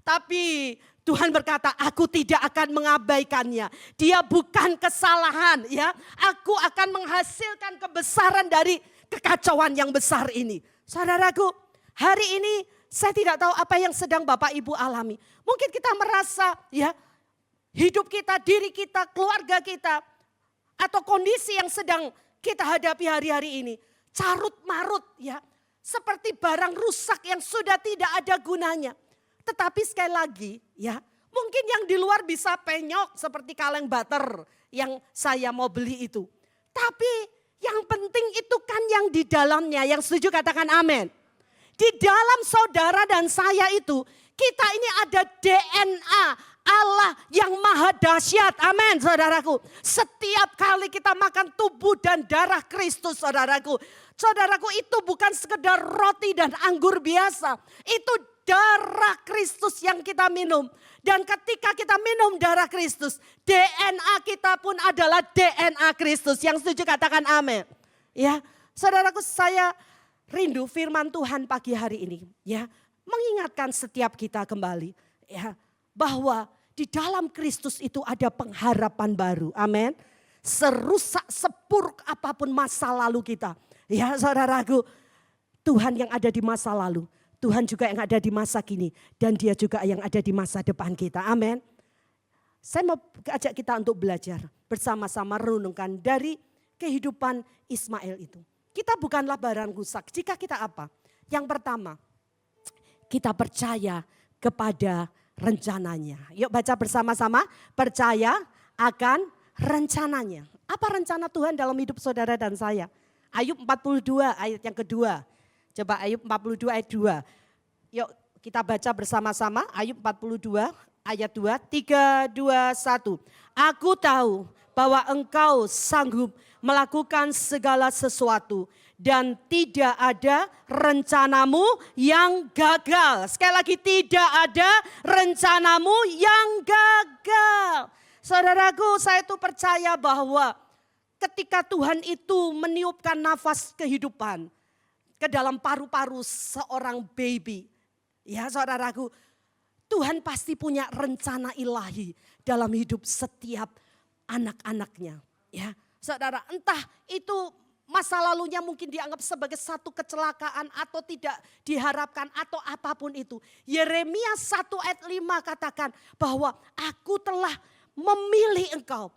Tapi Tuhan berkata, aku tidak akan mengabaikannya. Dia bukan kesalahan ya. Aku akan menghasilkan kebesaran dari kekacauan yang besar ini. Saudaraku, hari ini saya tidak tahu apa yang sedang Bapak Ibu alami. Mungkin kita merasa ya hidup kita, diri kita, keluarga kita, atau kondisi yang sedang kita hadapi hari-hari ini. Carut marut ya. Seperti barang rusak yang sudah tidak ada gunanya. Tetapi sekali lagi ya. Mungkin yang di luar bisa penyok seperti kaleng butter yang saya mau beli itu. Tapi Yang penting itu kan yang di dalamnya, yang setuju katakan amin. Di dalam saudara dan saya itu, kita ini ada DNA Allah yang maha dahsyat. Amin saudaraku. Setiap kali kita makan tubuh dan darah Kristus saudaraku. Saudaraku itu bukan sekedar roti dan anggur biasa. Itu darah Kristus yang kita minum. Dan ketika kita minum darah Kristus, DNA kita pun adalah DNA Kristus. Yang setuju katakan amin. Ya, saudaraku saya rindu firman Tuhan pagi hari ini. Ya, mengingatkan setiap kita kembali. Ya, bahwa di dalam Kristus itu ada pengharapan baru. Amin. Serusak sepuruk apapun masa lalu kita. Ya saudaraku, Tuhan yang ada di masa lalu. Tuhan juga yang ada di masa kini. Dan dia juga yang ada di masa depan kita. Amin. Saya mau ajak kita untuk belajar. Bersama-sama renungkan dari kehidupan Ismail itu. Kita bukanlah barang rusak. Jika kita apa? Yang pertama, kita percaya kepada rencananya. Yuk baca bersama-sama, percaya akan rencananya. Apa rencana Tuhan dalam hidup saudara dan saya? Ayub 42 ayat yang kedua. Coba Ayub 42 ayat 2. Yuk kita baca bersama-sama Ayub 42 ayat 2. 3, 2, 1. Aku tahu bahwa engkau sanggup melakukan segala sesuatu. Dan tidak ada rencanamu yang gagal. Sekali lagi tidak ada rencanamu yang gagal. Saudaraku saya itu percaya bahwa ketika Tuhan itu meniupkan nafas kehidupan ke dalam paru-paru seorang baby. Ya saudaraku, Tuhan pasti punya rencana ilahi dalam hidup setiap anak-anaknya. Ya, saudara, entah itu masa lalunya mungkin dianggap sebagai satu kecelakaan atau tidak diharapkan atau apapun itu. Yeremia 1 ayat 5 katakan bahwa aku telah memilih engkau.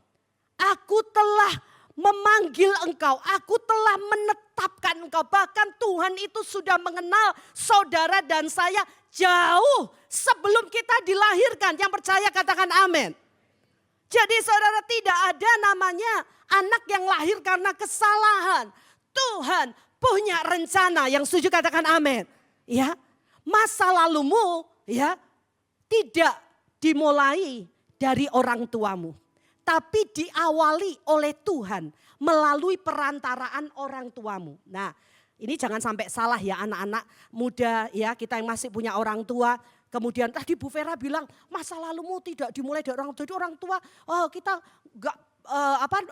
Aku telah memanggil engkau. Aku telah menetapkan engkau. Bahkan Tuhan itu sudah mengenal saudara dan saya jauh sebelum kita dilahirkan. Yang percaya katakan amin. Jadi saudara tidak ada namanya anak yang lahir karena kesalahan. Tuhan punya rencana. Yang setuju katakan amin. Ya, masa lalumu ya tidak dimulai dari orang tuamu. Tapi diawali oleh Tuhan melalui perantaraan orang tuamu. Nah, ini jangan sampai salah ya anak-anak muda ya, kita yang masih punya orang tua. Kemudian tadi Bu Vera bilang masa lalumu tidak dimulai dari orang tua. Jadi orang tua, oh kita enggak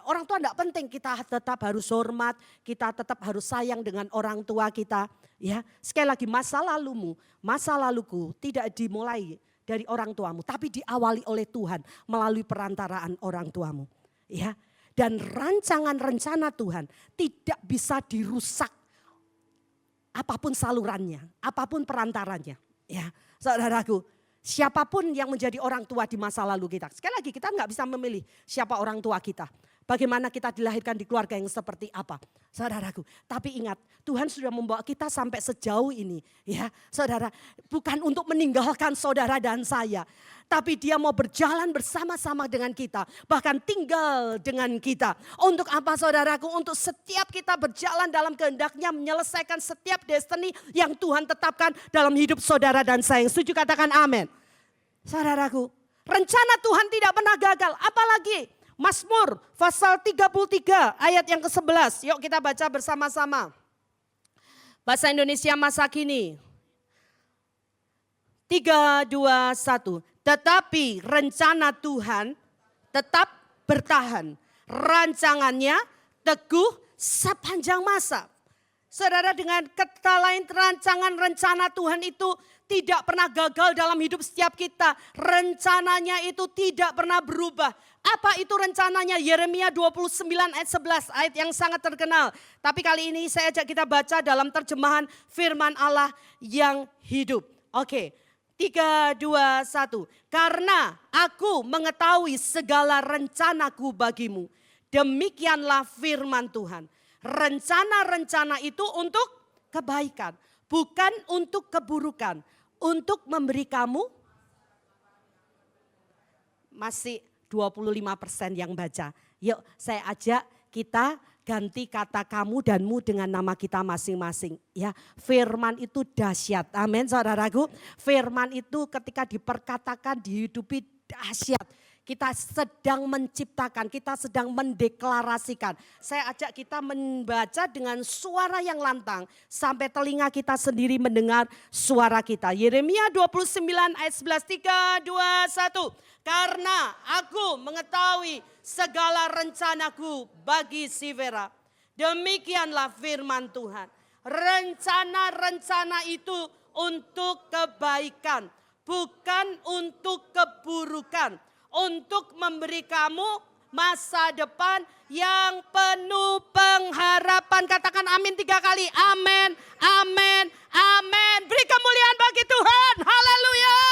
orang tua enggak penting, kita tetap harus hormat, kita tetap harus sayang dengan orang tua kita. Ya, sekali lagi masa lalumu, masa laluku tidak dimulai dari orang tuamu, tapi diawali oleh Tuhan melalui perantaraan orang tuamu. Ya, dan rancangan rencana Tuhan tidak bisa dirusak apapun salurannya, apapun perantaranya. Ya, saudaraku, siapapun yang menjadi orang tua di masa lalu kita. Sekali lagi kita nggak bisa memilih siapa orang tua kita. Bagaimana kita dilahirkan di keluarga yang seperti apa. Saudaraku, tapi ingat Tuhan sudah membawa kita sampai sejauh ini. Ya, saudara, bukan untuk meninggalkan saudara dan saya. Tapi dia mau berjalan bersama-sama dengan kita. Bahkan tinggal dengan kita. Untuk apa saudaraku? Untuk setiap kita berjalan dalam kehendaknya menyelesaikan setiap destiny yang Tuhan tetapkan dalam hidup saudara dan saya. Setuju katakan amin. Saudaraku, rencana Tuhan tidak pernah gagal. Apalagi Mazmur pasal 33 ayat yang ke-11. Yuk kita baca bersama-sama. Bahasa Indonesia masa kini. 3, 2, 1. Tetapi rencana Tuhan tetap bertahan. Rancangannya teguh sepanjang masa. Saudara, dengan kata lain rancangan rencana Tuhan itu tidak pernah gagal dalam hidup setiap kita. Rencananya itu tidak pernah berubah. Apa itu rencananya? Yeremia 29 ayat 11, ayat yang sangat terkenal. Tapi kali ini saya ajak kita baca dalam terjemahan firman Allah yang hidup. Oke, 3, 2, 1. Karena aku mengetahui segala rencanaku bagimu. Demikianlah firman Tuhan. Rencana-rencana itu untuk kebaikan, bukan untuk keburukan. Untuk memberi kamu, masih 25% yang baca. Yuk saya ajak kita ganti kata kamu dan mu dengan nama kita masing-masing. Ya, firman itu dahsyat. Amin, saudaraku. Firman itu ketika diperkatakan, dihidupi dahsyat. Kita sedang menciptakan, kita sedang mendeklarasikan. Saya ajak kita membaca dengan suara yang lantang sampai telinga kita sendiri mendengar suara kita. Yeremia 29 ayat 11, 3, 2, 1. Karena aku mengetahui segala rencanaku bagi Sivera. Demikianlah firman Tuhan. Rencana-rencana itu untuk kebaikan, bukan untuk keburukan. Untuk memberi kamu masa depan yang penuh pengharapan. Katakan amin 3 kali. Amin, amin, amin. Beri kemuliaan bagi Tuhan. Haleluya.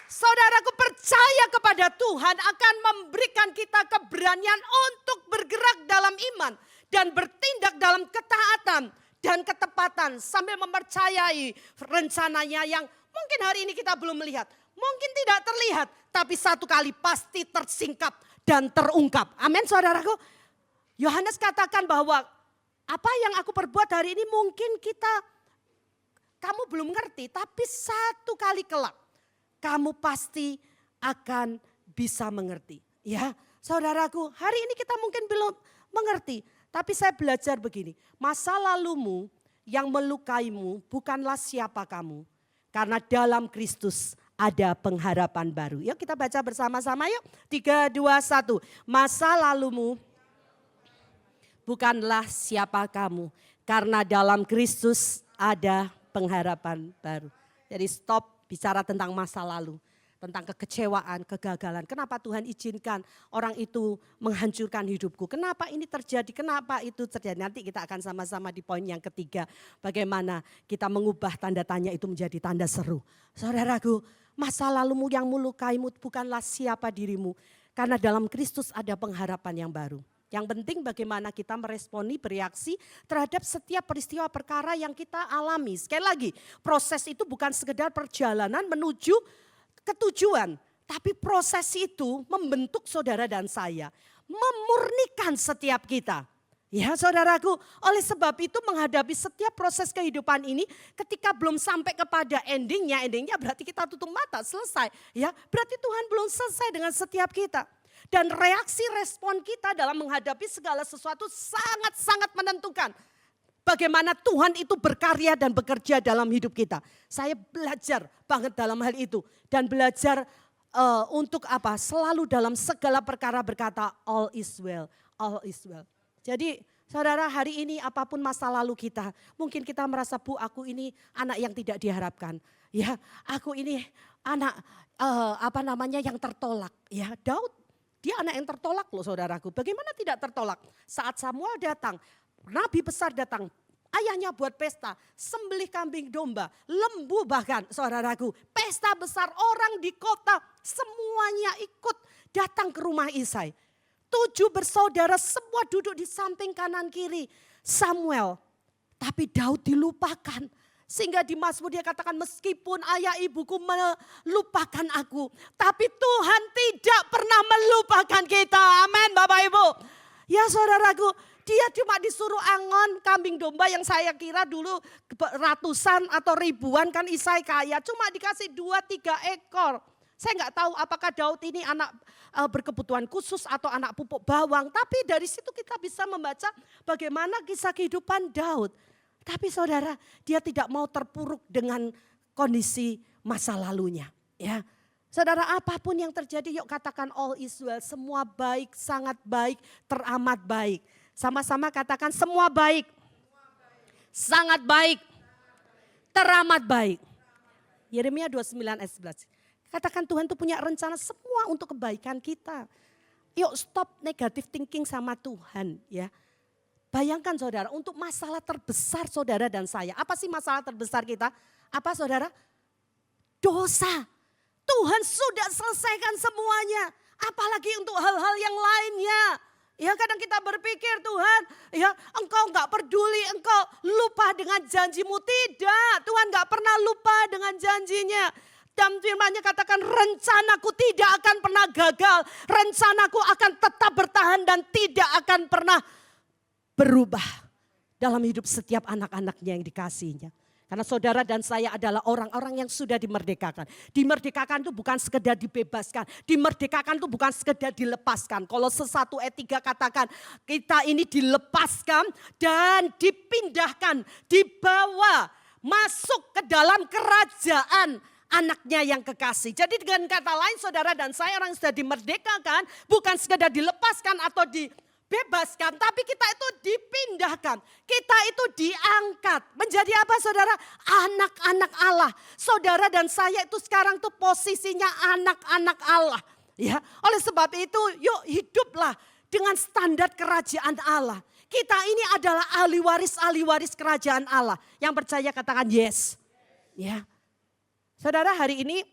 Saudaraku, percaya kepada Tuhan akan memberikan kita keberanian untuk bergerak dalam iman dan bertindak dalam ketaatan dan ketepatan sambil mempercayai rencananya yang mungkin hari ini kita belum melihat, mungkin tidak terlihat, tapi satu kali pasti tersingkap dan terungkap. Amin, saudaraku. Yohanes katakan bahwa apa yang aku perbuat hari ini mungkin kamu belum ngerti, tapi satu kali kelak kamu pasti akan bisa mengerti. Ya, saudaraku, hari ini kita mungkin belum mengerti. Tapi saya belajar begini, masa lalumu yang melukaimu bukanlah siapa kamu. Karena dalam Kristus ada pengharapan baru. Yuk kita baca bersama-sama yuk. 3, 2, 1. Masa lalumu bukanlah siapa kamu. Karena dalam Kristus ada pengharapan baru. Jadi stop bicara tentang masa lalu, tentang kekecewaan, kegagalan. Kenapa Tuhan izinkan orang itu menghancurkan hidupku? Kenapa ini terjadi? Kenapa itu terjadi? Nanti kita akan sama-sama di poin yang ketiga. Bagaimana kita mengubah tanda tanya itu menjadi tanda seru. Saudaraku, masa lalumu yang melukaimu bukanlah siapa dirimu. Karena dalam Kristus ada pengharapan yang baru. Yang penting bagaimana kita meresponi, bereaksi terhadap setiap peristiwa perkara yang kita alami. Sekali lagi, proses itu bukan sekedar perjalanan menuju ke tujuan. Tapi proses itu membentuk saudara dan saya. Memurnikan setiap kita. Ya saudaraku, oleh sebab itu menghadapi setiap proses kehidupan ini ketika belum sampai kepada endingnya berarti kita tutup mata, selesai. Ya, berarti Tuhan belum selesai dengan setiap kita. Dan reaksi respon kita dalam menghadapi segala sesuatu sangat-sangat menentukan. Bagaimana Tuhan itu berkarya dan bekerja dalam hidup kita. Saya belajar banget dalam hal itu. Dan belajar untuk apa? Selalu dalam segala perkara berkata all is well, all is well. Jadi saudara, hari ini apapun masa lalu kita. Mungkin kita merasa, Bu, aku ini anak yang tidak diharapkan. Ya, aku ini anak yang tertolak. Ya, Daud. Dia anak yang tertolak loh saudaraku. Bagaimana tidak tertolak? Saat Samuel datang, nabi besar datang. Ayahnya buat pesta, sembelih kambing domba, lembu bahkan saudaraku. Pesta besar, orang di kota semuanya ikut datang ke rumah Isai. 7 bersaudara semua duduk di samping kanan kiri Samuel. Tapi Daud dilupakan. Sehingga di Mazmur dia katakan meskipun ayah ibuku melupakan aku. Tapi Tuhan tidak pernah melupakan kita. Amin Bapak Ibu. Ya saudaraku, dia cuma disuruh angon kambing domba yang saya kira dulu ratusan atau ribuan kan Isai kaya. Cuma dikasih 2-3 ekor. Saya nggak tahu apakah Daud ini anak berkebutuhan khusus atau anak pupuk bawang. Tapi dari situ kita bisa membaca bagaimana kisah kehidupan Daud. Tapi saudara, dia tidak mau terpuruk dengan kondisi masa lalunya. Ya, saudara, apapun yang terjadi, yuk katakan all is well. Semua baik, sangat baik, teramat baik. Sama-sama katakan semua baik, sangat baik, teramat baik. Yeremia 29 ayat 11. Katakan Tuhan itu punya rencana semua untuk kebaikan kita. Yuk stop negative thinking sama Tuhan ya. Bayangkan saudara, untuk masalah terbesar saudara dan saya. Apa sih masalah terbesar kita? Apa saudara? Dosa. Tuhan sudah selesaikan semuanya. Apalagi untuk hal-hal yang lainnya. Ya kadang kita berpikir Tuhan, ya engkau gak peduli, engkau lupa dengan janjimu. Tidak, Tuhan gak pernah lupa dengan janjinya. Dan firman-Nya katakan rencanaku tidak akan pernah gagal. Rencanaku akan tetap bertahan dan tidak akan pernah berubah dalam hidup setiap anak-anaknya yang dikasihinya. Karena saudara dan saya adalah orang-orang yang sudah dimerdekakan. Dimerdekakan itu bukan sekedar dibebaskan. Dimerdekakan itu bukan sekedar dilepaskan. Kalau 1 ayat 3 katakan kita ini dilepaskan dan dipindahkan. Dibawa masuk ke dalam kerajaan anaknya yang kekasih. Jadi dengan kata lain saudara dan saya orang yang sudah dimerdekakan. Bukan sekedar dilepaskan atau dibebaskan, tapi kita itu dipindahkan. Kita itu diangkat. Menjadi apa saudara? Anak-anak Allah. Saudara dan saya itu sekarang tuh posisinya anak-anak Allah. Ya, oleh sebab itu yuk hiduplah dengan standar kerajaan Allah. Kita ini adalah ahli waris kerajaan Allah. Yang percaya katakan yes. Ya. Saudara hari ini,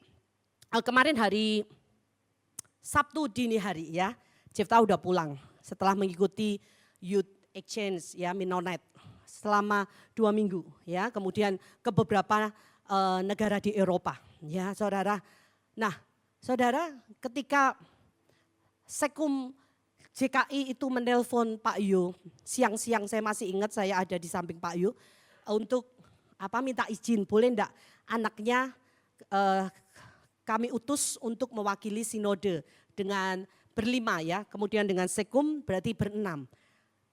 kemarin hari Sabtu dini hari ya, Jefta udah pulang. Setelah mengikuti Youth Exchange ya Mennonite selama 2 minggu ya, kemudian ke beberapa negara di Eropa ya saudara. Nah saudara, ketika Sekum JKI itu menelpon Pak Yu, siang-siang saya masih ingat saya ada di samping Pak Yu untuk minta izin boleh enggak anaknya kami utus untuk mewakili sinode dengan berlima ya, kemudian dengan Sekum berarti berenam.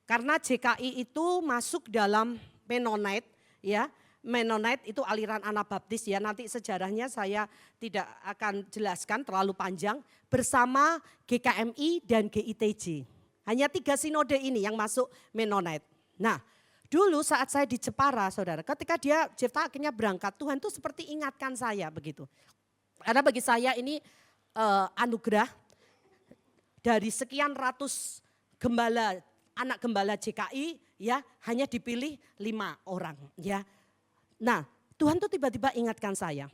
Karena JKI itu masuk dalam Mennonite ya, Mennonite itu aliran Anabaptis ya, nanti sejarahnya saya tidak akan jelaskan terlalu panjang, bersama GKMI dan GITJ. Hanya 3 sinode ini yang masuk Mennonite. Nah dulu saat saya di Jepara saudara, ketika Jefta akhirnya berangkat, Tuhan tuh seperti ingatkan saya begitu. Karena bagi saya ini anugerah, dari sekian ratus gembala, anak gembala JKI ya hanya dipilih 5 orang ya. Nah Tuhan tuh tiba-tiba ingatkan saya.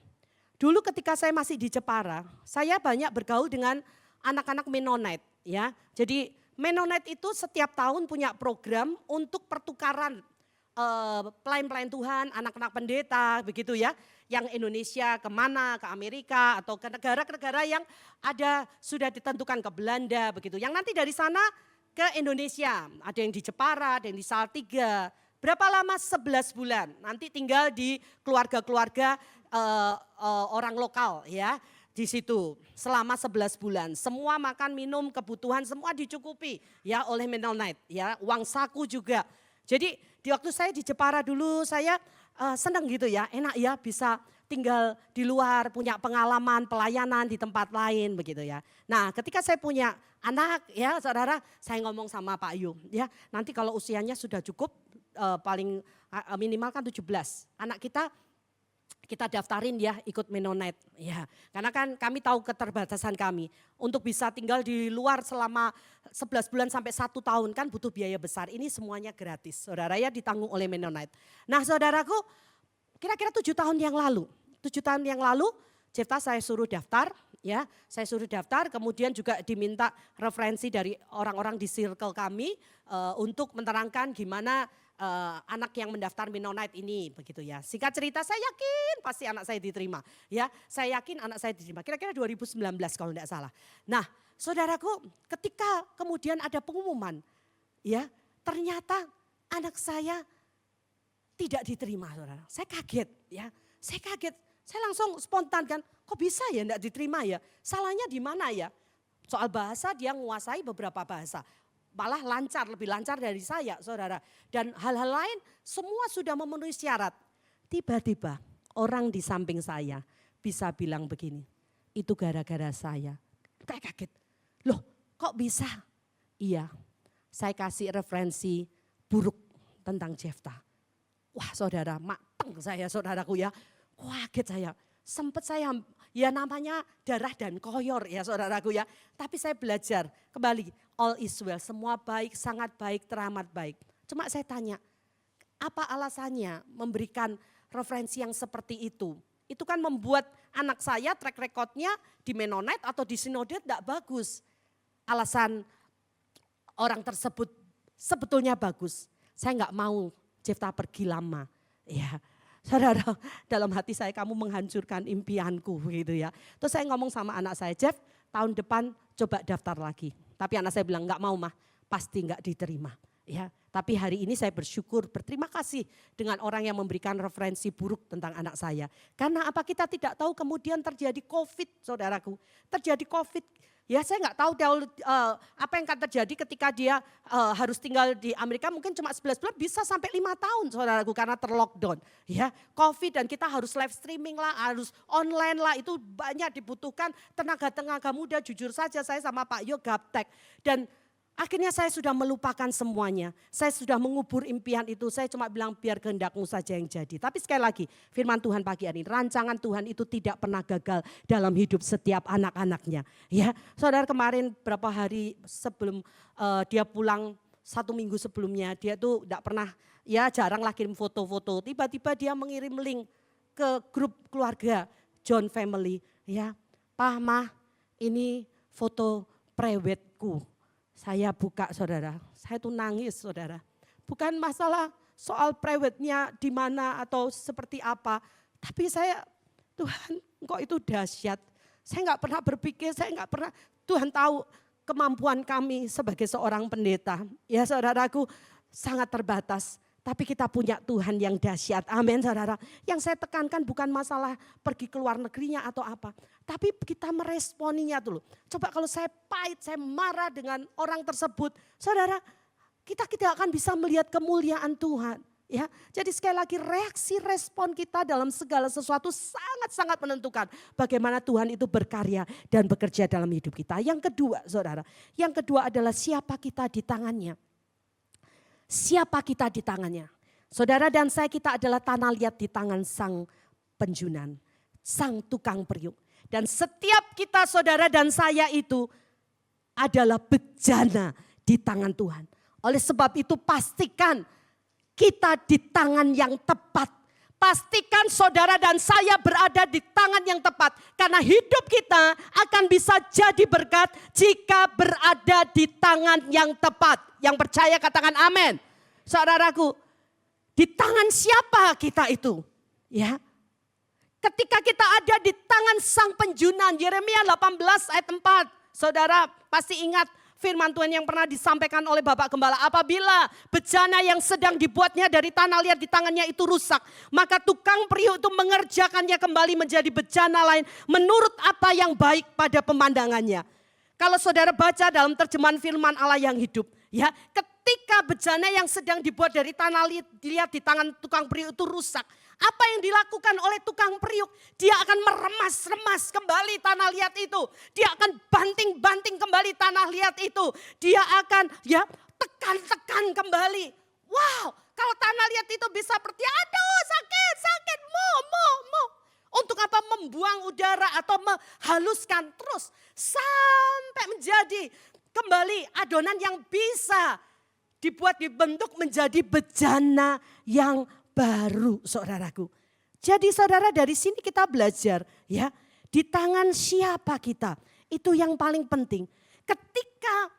Dulu ketika saya masih di Jepara, saya banyak bergaul dengan anak-anak Mennonite ya. Jadi Mennonite itu setiap tahun punya program untuk pertukaran pelayan-pelayan Tuhan, anak-anak pendeta begitu ya. Yang Indonesia kemana, ke Amerika atau ke negara-negara yang ada sudah ditentukan, ke Belanda begitu. Yang nanti dari sana ke Indonesia, ada yang di Jepara, ada yang di Salatiga. Berapa lama? 11 bulan. Nanti tinggal di keluarga-keluarga orang lokal ya. Di situ selama 11 bulan. Semua makan, minum, kebutuhan semua dicukupi ya oleh Mennonite ya. Uang saku juga. Jadi di waktu saya di Jepara dulu saya senang gitu ya, enak ya bisa tinggal di luar, punya pengalaman pelayanan di tempat lain begitu ya. Nah ketika saya punya anak ya saudara, saya ngomong sama Pak Yu ya, nanti kalau usianya sudah cukup paling minimal kan 17, anak kita daftarin ya ikut Mennonite ya. Karena kan kami tahu keterbatasan kami. Untuk bisa tinggal di luar selama 11 bulan sampai 1 tahun kan butuh biaya besar. Ini semuanya gratis. Saudara ya ditanggung oleh Mennonite. Nah saudaraku kira-kira 7 tahun yang lalu. 7 tahun yang lalu Jefta saya suruh daftar ya. Saya suruh daftar kemudian juga diminta referensi dari orang-orang di circle kami untuk menerangkan gimana anak yang mendaftar Mennonite ini begitu ya. Singkat cerita saya yakin pasti anak saya diterima ya. Saya yakin anak saya diterima kira-kira 2019 kalau tidak salah. Nah saudaraku ketika kemudian ada pengumuman ya ternyata anak saya tidak diterima saudara. Saya kaget ya, saya kaget. Saya langsung spontan kan, kok bisa ya tidak diterima ya. Salahnya di mana ya? Soal bahasa dia menguasai beberapa bahasa. Malah lancar, lebih lancar dari saya saudara. Dan hal-hal lain semua sudah memenuhi syarat. Tiba-tiba orang di samping saya bisa bilang begini, itu gara-gara saya. Kayak kaget, loh kok bisa? Iya, saya kasih referensi buruk tentang Jefta. Wah saudara, mateng saya saudaraku ya. Kaget saya, sempat saya ya namanya darah dan koyor ya saudaraku ya. Tapi saya belajar kembali, all is well, semua baik, sangat baik, teramat baik. Cuma saya tanya, apa alasannya memberikan referensi yang seperti itu? Itu kan membuat anak saya track recordnya di Mennonite atau di Sinode tidak bagus. Alasan orang tersebut sebetulnya bagus. Saya nggak mau Jefta pergi lama. Ya, saudara, dalam hati saya kamu menghancurkan impianku gitu ya. Terus saya ngomong sama anak saya, Jeff tahun depan coba daftar lagi. Tapi anak saya bilang nggak mau mah, pasti nggak diterima. Ya, Tapi hari ini saya bersyukur, berterima kasih dengan orang yang memberikan referensi buruk tentang anak saya. Karena apa, kita tidak tahu kemudian terjadi COVID, saudaraku. Terjadi COVID, ya saya nggak tahu apa yang akan terjadi ketika dia harus tinggal di Amerika, mungkin cuma 11 bulan, bisa sampai 5 tahun saudaraku karena terlockdown. Ya, COVID dan kita harus live streaming lah, harus online lah, itu banyak dibutuhkan tenaga-tenaga muda. Jujur saja saya sama Pak Yo gaptek dan akhirnya saya sudah melupakan semuanya. Saya sudah mengubur impian itu. Saya cuma bilang biar kehendakmu saja yang jadi. Tapi sekali lagi firman Tuhan pagi hari ini. Rancangan Tuhan itu tidak pernah gagal dalam hidup setiap anak-anaknya. Ya, saudara, kemarin berapa hari sebelum dia pulang, 1 minggu sebelumnya. Dia tuh tidak pernah, ya jarang lah kirim foto-foto. Tiba-tiba dia mengirim link ke grup keluarga John Family. Ya, Pak, Mah, ini foto prewedku. Saya buka saudara, saya tuh nangis saudara. Bukan masalah soal private-nya di mana atau seperti apa. Tapi saya, Tuhan engkau itu dahsyat. Saya nggak pernah berpikir, saya nggak pernah, Tuhan tahu kemampuan kami sebagai seorang pendeta. Ya saudaraku sangat terbatas. Tapi kita punya Tuhan yang dahsyat. Amin saudara. Yang saya tekankan bukan masalah pergi ke luar negerinya atau apa. Tapi kita meresponinya dulu. Coba kalau saya pahit, saya marah dengan orang tersebut. Saudara, kita tidak akan bisa melihat kemuliaan Tuhan. Ya, jadi sekali lagi reaksi respon kita dalam segala sesuatu sangat-sangat menentukan bagaimana Tuhan itu berkarya dan bekerja dalam hidup kita. Yang kedua saudara, yang kedua adalah siapa kita di tangannya. Siapa kita di tangannya? Saudara dan saya, kita adalah tanah liat di tangan sang penjunan, sang tukang periuk. Dan setiap kita saudara dan saya itu adalah bejana di tangan Tuhan. Oleh sebab itu pastikan kita di tangan yang tepat. Pastikan saudara dan saya berada di tangan yang tepat. Karena hidup kita akan bisa jadi berkat jika berada di tangan yang tepat. Yang percaya katakan amin. Saudaraku, di tangan siapa kita itu? Ya. Ketika kita ada di tangan sang penjunan, Yeremia 18 ayat 4. Saudara pasti ingat firman Tuhan yang pernah disampaikan oleh Bapak Gembala. Apabila bejana yang sedang dibuatnya dari tanah liat di tangannya itu rusak, maka tukang periuk itu mengerjakannya kembali menjadi bejana lain menurut apa yang baik pada pemandangannya. Kalau saudara baca dalam terjemahan firman Allah yang hidup, ya, ketika bejana yang sedang dibuat dari tanah liat di tangan tukang periuk itu rusak, apa yang dilakukan oleh tukang periuk? Dia akan meremas-remas kembali tanah liat itu. Dia akan banting-banting kembali tanah liat itu. Dia akan tekan-tekan kembali. Wow, kalau tanah liat itu bisa seperti aduh sakit, mu. Untuk apa? Membuang udara atau menghaluskan terus sampai menjadi kembali adonan yang bisa dibentuk menjadi bejana yang baru, saudaraku. Jadi saudara, dari sini kita belajar ya, di tangan siapa kita. Itu yang paling penting. Ketika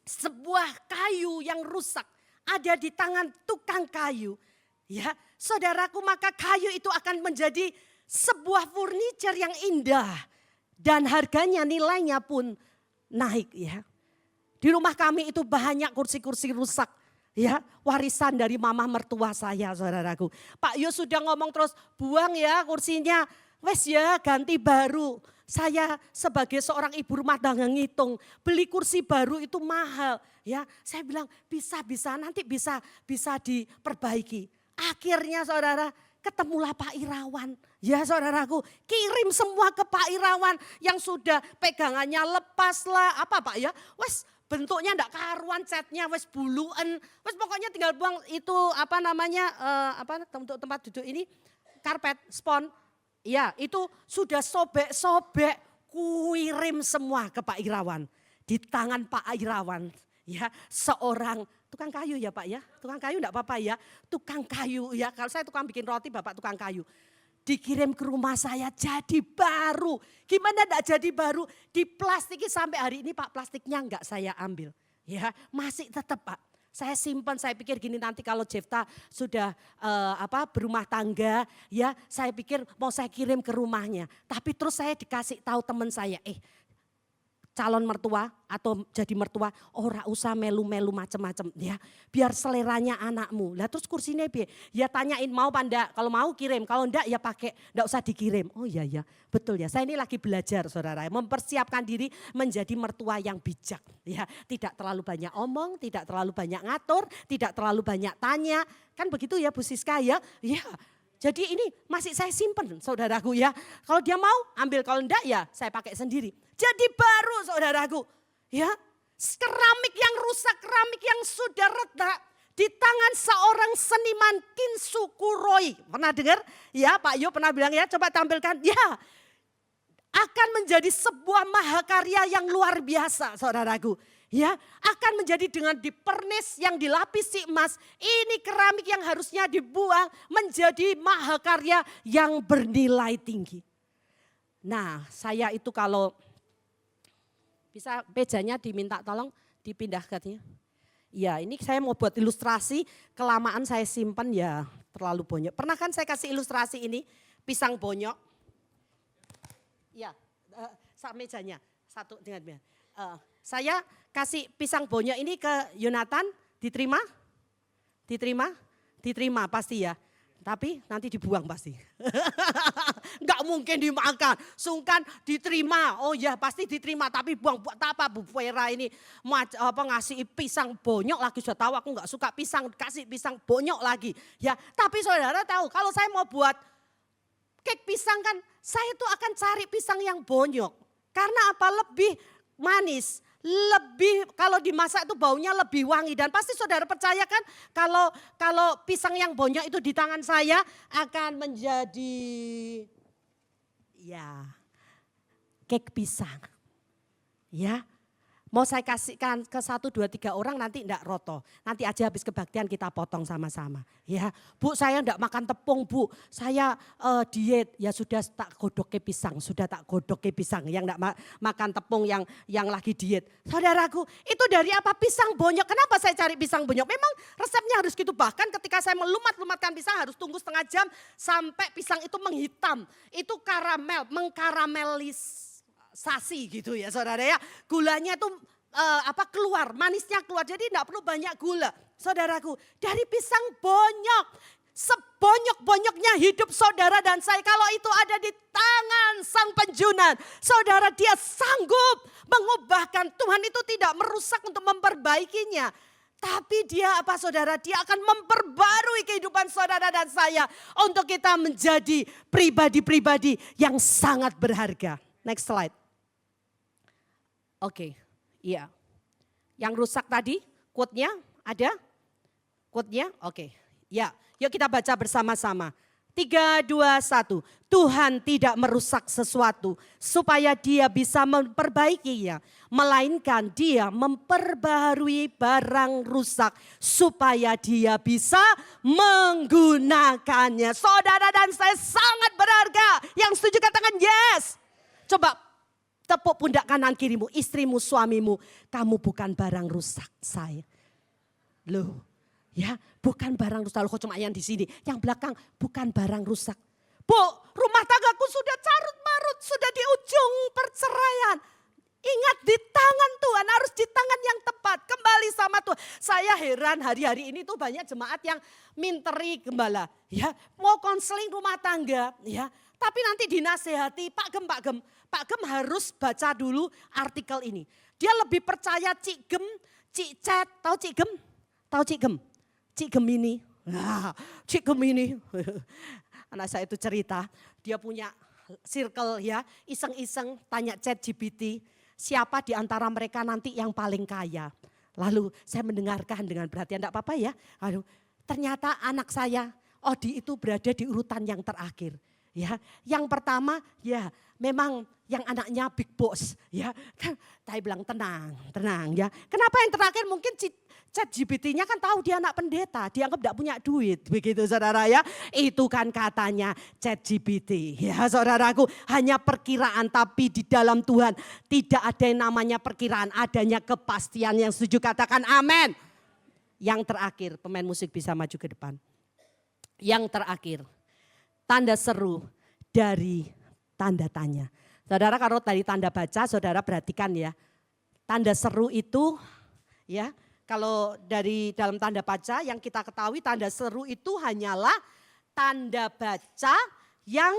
sebuah kayu yang rusak ada di tangan tukang kayu, ya, saudaraku, maka kayu itu akan menjadi sebuah furniture yang indah dan harganya, nilainya pun naik ya. Di rumah kami itu banyak kursi-kursi rusak. Ya, warisan dari mama mertua saya, saudaraku. Pak Yo sudah ngomong terus, buang ya kursinya, wes ya ganti baru. Saya sebagai seorang ibu rumah tangga ngitung, beli kursi baru itu mahal. Ya, saya bilang bisa nanti bisa diperbaiki. Akhirnya saudara, ketemulah Pak Irawan. Ya saudaraku, kirim semua ke Pak Irawan yang sudah pegangannya lepas lah, apa Pak ya, wes. Bentuknya enggak karuan, catnya wes buluan, wes pokoknya tinggal buang itu apa namanya, untuk tempat duduk ini, karpet, spon. Ya itu sudah sobek-sobek, kirim semua ke Pak Irawan. Di tangan Pak Irawan, ya seorang tukang kayu ya Pak ya, tukang kayu enggak apa-apa ya, tukang kayu ya, kalau saya tukang bikin roti, Bapak tukang kayu. Dikirim ke rumah saya jadi baru. Gimana enggak jadi baru? Diplastiki sampai hari ini Pak, plastiknya enggak saya ambil. Ya, masih tetap Pak. Saya simpan, saya pikir gini, nanti kalau Jefta sudah berumah tangga, ya saya pikir mau saya kirim ke rumahnya. Tapi terus saya dikasih tahu teman saya, calon mertua atau jadi mertua, ora usah melu-melu macem-macem ya. Biar seleranya anakmu. Lah terus kursinya piye? Ya tanyain mau apa enggak, kalau mau kirim, kalau enggak ya pakai, enggak usah dikirim. Oh iya ya, betul ya. Saya ini lagi belajar saudara, mempersiapkan diri menjadi mertua yang bijak. Ya, tidak terlalu banyak omong, tidak terlalu banyak ngatur, tidak terlalu banyak tanya. Kan begitu ya Bu Siska ya? Ya. Jadi ini masih saya simpen saudaraku ya. Kalau dia mau ambil, kalau enggak ya saya pakai sendiri. Jadi baru saudaraku ya. Keramik yang rusak, keramik yang sudah retak di tangan seorang seniman Kinsu Kuroi. Pernah dengar? Ya Pak Yo pernah bilang ya, coba tampilkan. Ya akan menjadi sebuah mahakarya yang luar biasa saudaraku. Ya, akan menjadi dengan dipernis yang dilapisi emas. Ini keramik yang harusnya dibuang menjadi mahakarya yang bernilai tinggi. Nah, saya itu kalau bisa mejanya diminta tolong dipindahkan ya. Ya, ini saya mau buat ilustrasi, kelamaan saya simpan ya terlalu bonyok. Pernah kan saya kasih ilustrasi ini, pisang bonyok. Ya, mejanya satu dengan saya kasih pisang bonyok ini ke Yonatan, diterima? Diterima? Diterima pasti ya. Tapi nanti dibuang pasti. Enggak mungkin dimakan, sungkan diterima. Oh ya pasti diterima, tapi buang buat apa Bu Vera ini ngasih pisang bonyok lagi, sudah tahu aku enggak suka pisang, kasih pisang bonyok lagi. Ya, tapi saudara tahu kalau saya mau buat kek pisang kan, saya tuh akan cari pisang yang bonyok. Karena apa? Lebih manis. Lebih kalau dimasak itu baunya lebih wangi, dan pasti saudara percaya kan kalau pisang yang bonyok itu di tangan saya akan menjadi ya kek pisang. Ya. Mau saya kasihkan ke 1, 2, 3 orang nanti enggak roto. Nanti aja habis kebaktian kita potong sama-sama. Ya, Bu saya enggak makan tepung Bu, saya diet. Ya sudah tak godok ke pisang, sudah tak godok ke pisang. Yang enggak makan tepung yang lagi diet. Saudaraku itu dari apa? Pisang bonyok. Kenapa saya cari pisang bonyok? Memang resepnya harus gitu. Bahkan ketika saya melumat-lumatkan pisang harus tunggu setengah jam sampai pisang itu menghitam. Itu karamel, mengkaramelisasi gitu ya saudara ya. Gulanya itu keluar, manisnya keluar. Jadi enggak perlu banyak gula. Saudaraku, dari pisang bonyok, sebonyok-bonyoknya hidup saudara dan saya, kalau itu ada di tangan Sang Penjunan, saudara, dia sanggup mengubahkan. Tuhan itu tidak merusak untuk memperbaikinya. Tapi dia saudara, dia akan memperbarui kehidupan saudara dan saya untuk kita menjadi pribadi-pribadi yang sangat berharga. Next slide. Oke. Iya, yang rusak tadi, quote-nya ada? Quote-nya? Oke. Ya, yuk kita baca bersama-sama. 3, 2, 1. Tuhan tidak merusak sesuatu supaya dia bisa memperbaikinya. Melainkan dia memperbaharui barang rusak supaya dia bisa menggunakannya. Saudara dan saya sangat berharga. Yang setuju katakan yes. Coba tepuk pundak kanan kirimu, istrimu, suamimu. Kamu bukan barang rusak saya. Loh, ya bukan barang rusak. Loh kok cuma yang di sini. Yang belakang bukan barang rusak. Bu, rumah tanggaku sudah carut marut, sudah di ujung perceraian. Ingat di tangan Tuhan, harus di tangan yang tepat. Kembali sama Tuhan. Saya heran hari-hari ini tuh banyak jemaat yang minteri gembala. Ya, mau konseling rumah tangga. Ya, tapi nanti dinasehati, Pak Gem harus baca dulu artikel ini. Dia lebih percaya Cik Gem, Cik Cet, tahu Cik Gem? Tahu Cik Gem? Cik Gem ini. Nah, Cik Gem ini. Anak saya itu cerita, dia punya circle ya, iseng-iseng tanya ChatGPT, siapa di antara mereka nanti yang paling kaya. Lalu saya mendengarkan dengan perhatian, enggak apa-apa ya. Aduh, ternyata anak saya, Odi itu berada di urutan yang terakhir. Ya, yang pertama ya memang yang anaknya big boss ya. Saya bilang tenang ya. Kenapa yang terakhir? Mungkin ChatGPT-nya kan tahu dia anak pendeta, dianggap tidak punya duit begitu saudara ya. Itu kan katanya ChatGPT ya saudaraku, hanya perkiraan, tapi di dalam Tuhan tidak ada yang namanya perkiraan, adanya kepastian. Yang setuju katakan amin. Yang terakhir, pemain musik bisa maju ke depan. Yang terakhir, tanda seru dari tanda tanya. Saudara kalau dari tanda baca, saudara perhatikan ya. Tanda seru itu ya, kalau dari dalam tanda baca yang kita ketahui tanda seru itu hanyalah tanda baca yang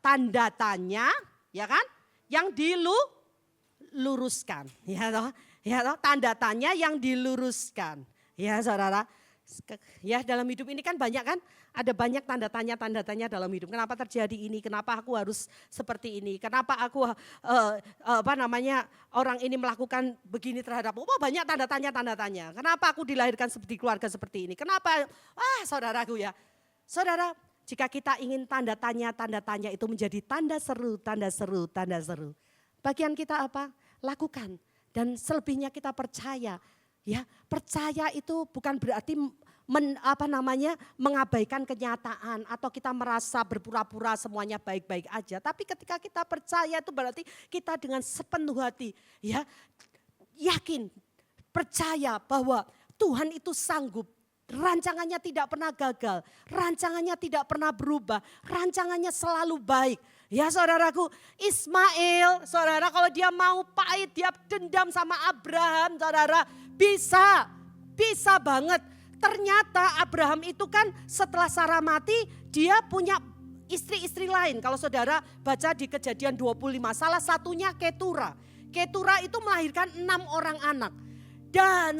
tanda tanya ya kan, yang diluruskan ya toh, tanda tanya yang diluruskan ya saudara. Ya dalam hidup ini kan banyak kan, ada banyak tanda tanya dalam hidup. Kenapa terjadi ini? Kenapa aku harus seperti ini? Kenapa aku orang ini melakukan begini terhadapku? Oh banyak tanda tanya. Kenapa aku dilahirkan seperti keluarga seperti ini? Kenapa? Saudaraku ya. Saudara, jika kita ingin tanda tanya itu menjadi tanda seru. Bagian kita apa? Lakukan. Dan selebihnya kita percaya. Ya, percaya itu bukan berarti mengabaikan kenyataan atau kita merasa berpura-pura semuanya baik-baik aja. Tapi ketika kita percaya itu berarti kita dengan sepenuh hati ya yakin, percaya bahwa Tuhan itu sanggup. Rancangannya tidak pernah gagal, rancangannya tidak pernah berubah, rancangannya selalu baik. Ya saudaraku, Ismail, saudara kalau dia mau pahit, dia dendam sama Abraham, saudara bisa banget. Ternyata Abraham itu kan setelah Sarah mati, dia punya istri-istri lain. Kalau saudara baca di Kejadian 25, salah satunya Ketura. Ketura itu melahirkan 6 orang anak. Dan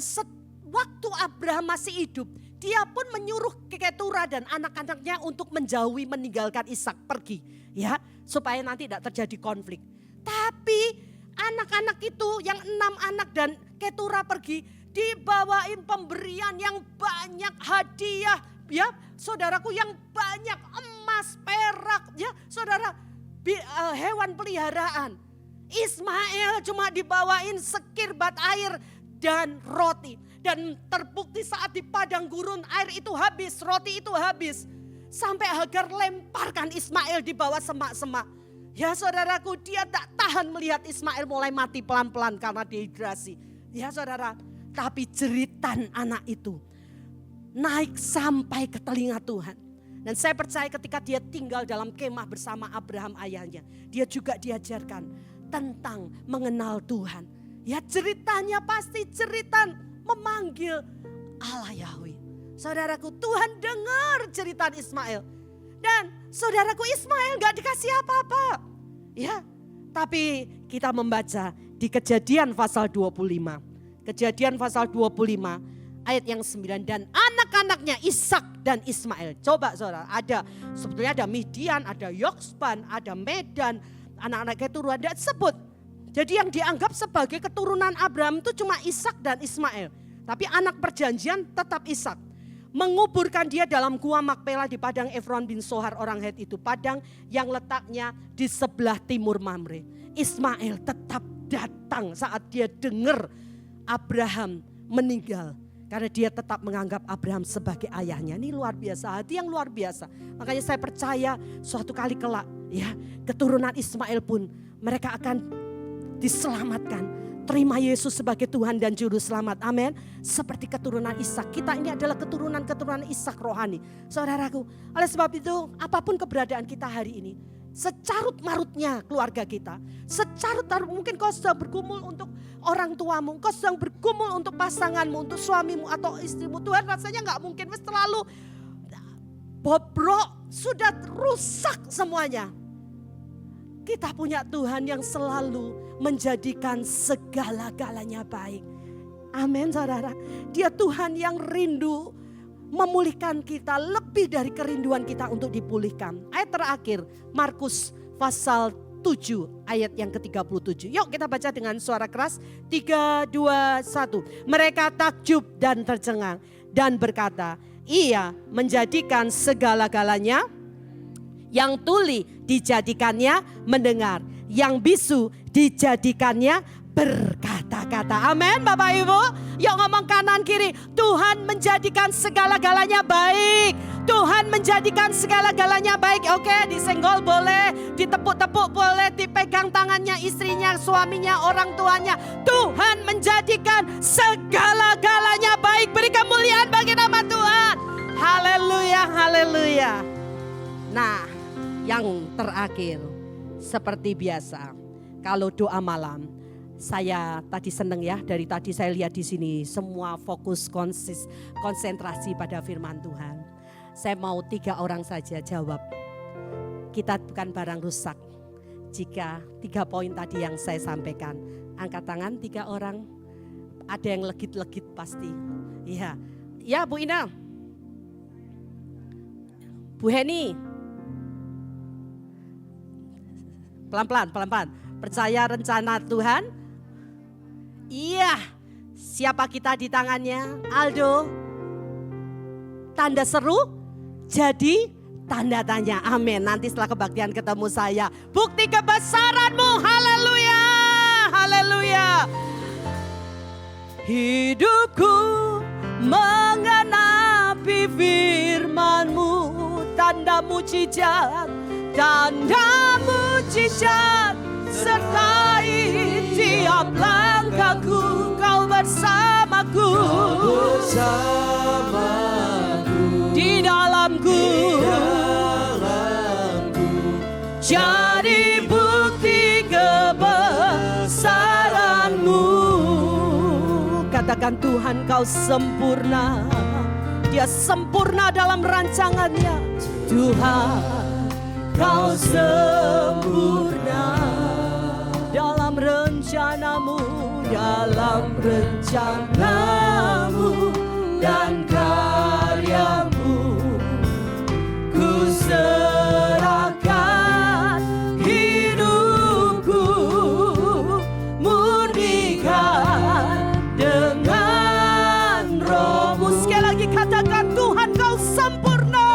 waktu Abraham masih hidup, dia pun menyuruh Ketura dan anak-anaknya untuk meninggalkan Ishak pergi. Ya, supaya nanti tidak terjadi konflik. Tapi anak-anak itu yang 6 anak dan Ketura pergi, dibawain pemberian yang banyak, hadiah ya saudaraku, yang banyak, emas, perak ya saudara, hewan peliharaan. Ismail cuma dibawain sekirbat air dan roti. Dan terbukti saat di padang gurun air itu habis, roti itu habis. Sampai Hagar lemparkan Ismail di bawah semak-semak. Ya saudaraku, dia tak tahan melihat Ismail mulai mati pelan-pelan karena dehidrasi. Ya saudara, tapi jeritan anak itu naik sampai ke telinga Tuhan. Dan saya percaya ketika dia tinggal dalam kemah bersama Abraham ayahnya, dia juga diajarkan tentang mengenal Tuhan. Ya ceritanya pasti cerita memanggil Allah Yahweh. Saudaraku, Tuhan dengar cerita Ismail. Dan saudaraku, Ismail gak dikasih apa-apa. Ya, tapi kita membaca di Kejadian pasal 25. Kejadian pasal 25 ayat yang 9. Dan anak-anaknya Ishak dan Ismail. Coba saudara, sebetulnya ada Midian, ada Yoksban, ada Medan, anak-anak Ketura tidak sebut. Jadi yang dianggap sebagai keturunan Abraham itu cuma Ishak dan Ismail. Tapi anak perjanjian tetap Ishak. Menguburkan dia dalam gua Makpela di padang Efron bin Sohar orang Het itu. Padang yang letaknya di sebelah timur Mamre. Ismail tetap datang saat dia dengar Abraham meninggal. Karena dia tetap menganggap Abraham sebagai ayahnya. Ini luar biasa, hati yang luar biasa. Makanya saya percaya suatu kali kelak ya, keturunan Ismail pun mereka akan diselamatkan. Terima Yesus sebagai Tuhan dan Juru Selamat. Amin. Seperti keturunan Ishak. Kita ini adalah keturunan Ishak rohani. Saudaraku, oleh sebab itu apapun keberadaan kita hari ini, secarut marutnya keluarga kita, secarut marut, mungkin kau sedang bergumul untuk orang tuamu, kau sedang bergumul untuk pasanganmu, untuk suamimu atau istrimu. Tuhan rasanya gak mungkin, terlalu bobrok, sudah rusak semuanya. Kita punya Tuhan yang selalu menjadikan segala-galanya baik. Amin saudara. Dia Tuhan yang rindu memulihkan kita lebih dari kerinduan kita untuk dipulihkan. Ayat terakhir Markus pasal 7 ayat yang ke-37. Yuk kita baca dengan suara keras. 3, 2, 1. Mereka takjub dan tercengang dan berkata, Ia menjadikan segala-galanya, yang tuli dijadikannya mendengar, yang bisu dijadikannya berkata-kata. Amin Bapak Ibu. Yuk ngomong kanan kiri. Tuhan menjadikan segala-galanya baik. Tuhan menjadikan segala-galanya baik. Oke, disenggol boleh, ditepuk-tepuk boleh, dipegang tangannya istrinya, suaminya, orang tuanya. Tuhan menjadikan segala-galanya baik. Beri kemuliaan bagi nama Tuhan. Haleluya, haleluya. Nah, yang terakhir, seperti biasa, kalau doa malam, saya tadi seneng ya, dari tadi saya lihat di sini semua fokus konsentrasi pada firman Tuhan. Saya mau 3 orang saja jawab. Kita bukan barang rusak. Jika 3 poin tadi yang saya sampaikan, angkat tangan 3 orang. Ada yang legit-legit pasti. Iya, ya Bu Ina. Bu Heni. Pelan-pelan. Percaya rencana Tuhan? Iya. Siapa kita di tangannya? Aldo. Tanda seru jadi tanda tanya. Amin. Nanti setelah kebaktian ketemu saya. Bukti kebesaranmu. Haleluya. Haleluya. Hidupku mengenapi firman-Mu. Tanda mujizat sertai tiap langkahku. Kau bersamaku, di dalamku, jadi bukti kebesaran-Mu. Katakan Tuhan, Kau sempurna. Dia sempurna dalam rancangannya. Tuhan, Kau sempurna dalam rencana-Mu, dan karya-Mu. Ku serahkan hidupku, murnikan dengan Roh-Mu. Sekali lagi katakan, Tuhan Kau sempurna.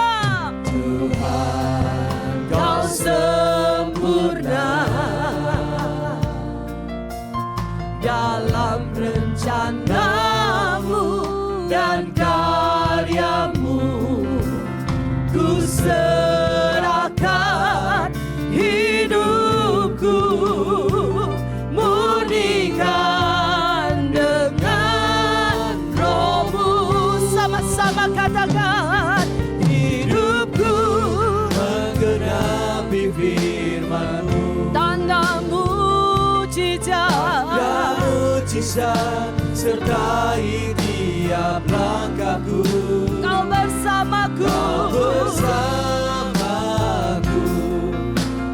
Tuhan Kau sempurna dalam rencana-Mu dan karya-Mu. Ku serahkan hidupku, murnikan dengan Roh-Mu. Sama-sama katakan, hidupku menggenapi firman-Mu. tanda mujizat sertai tiap langkahku. Kau bersamaku,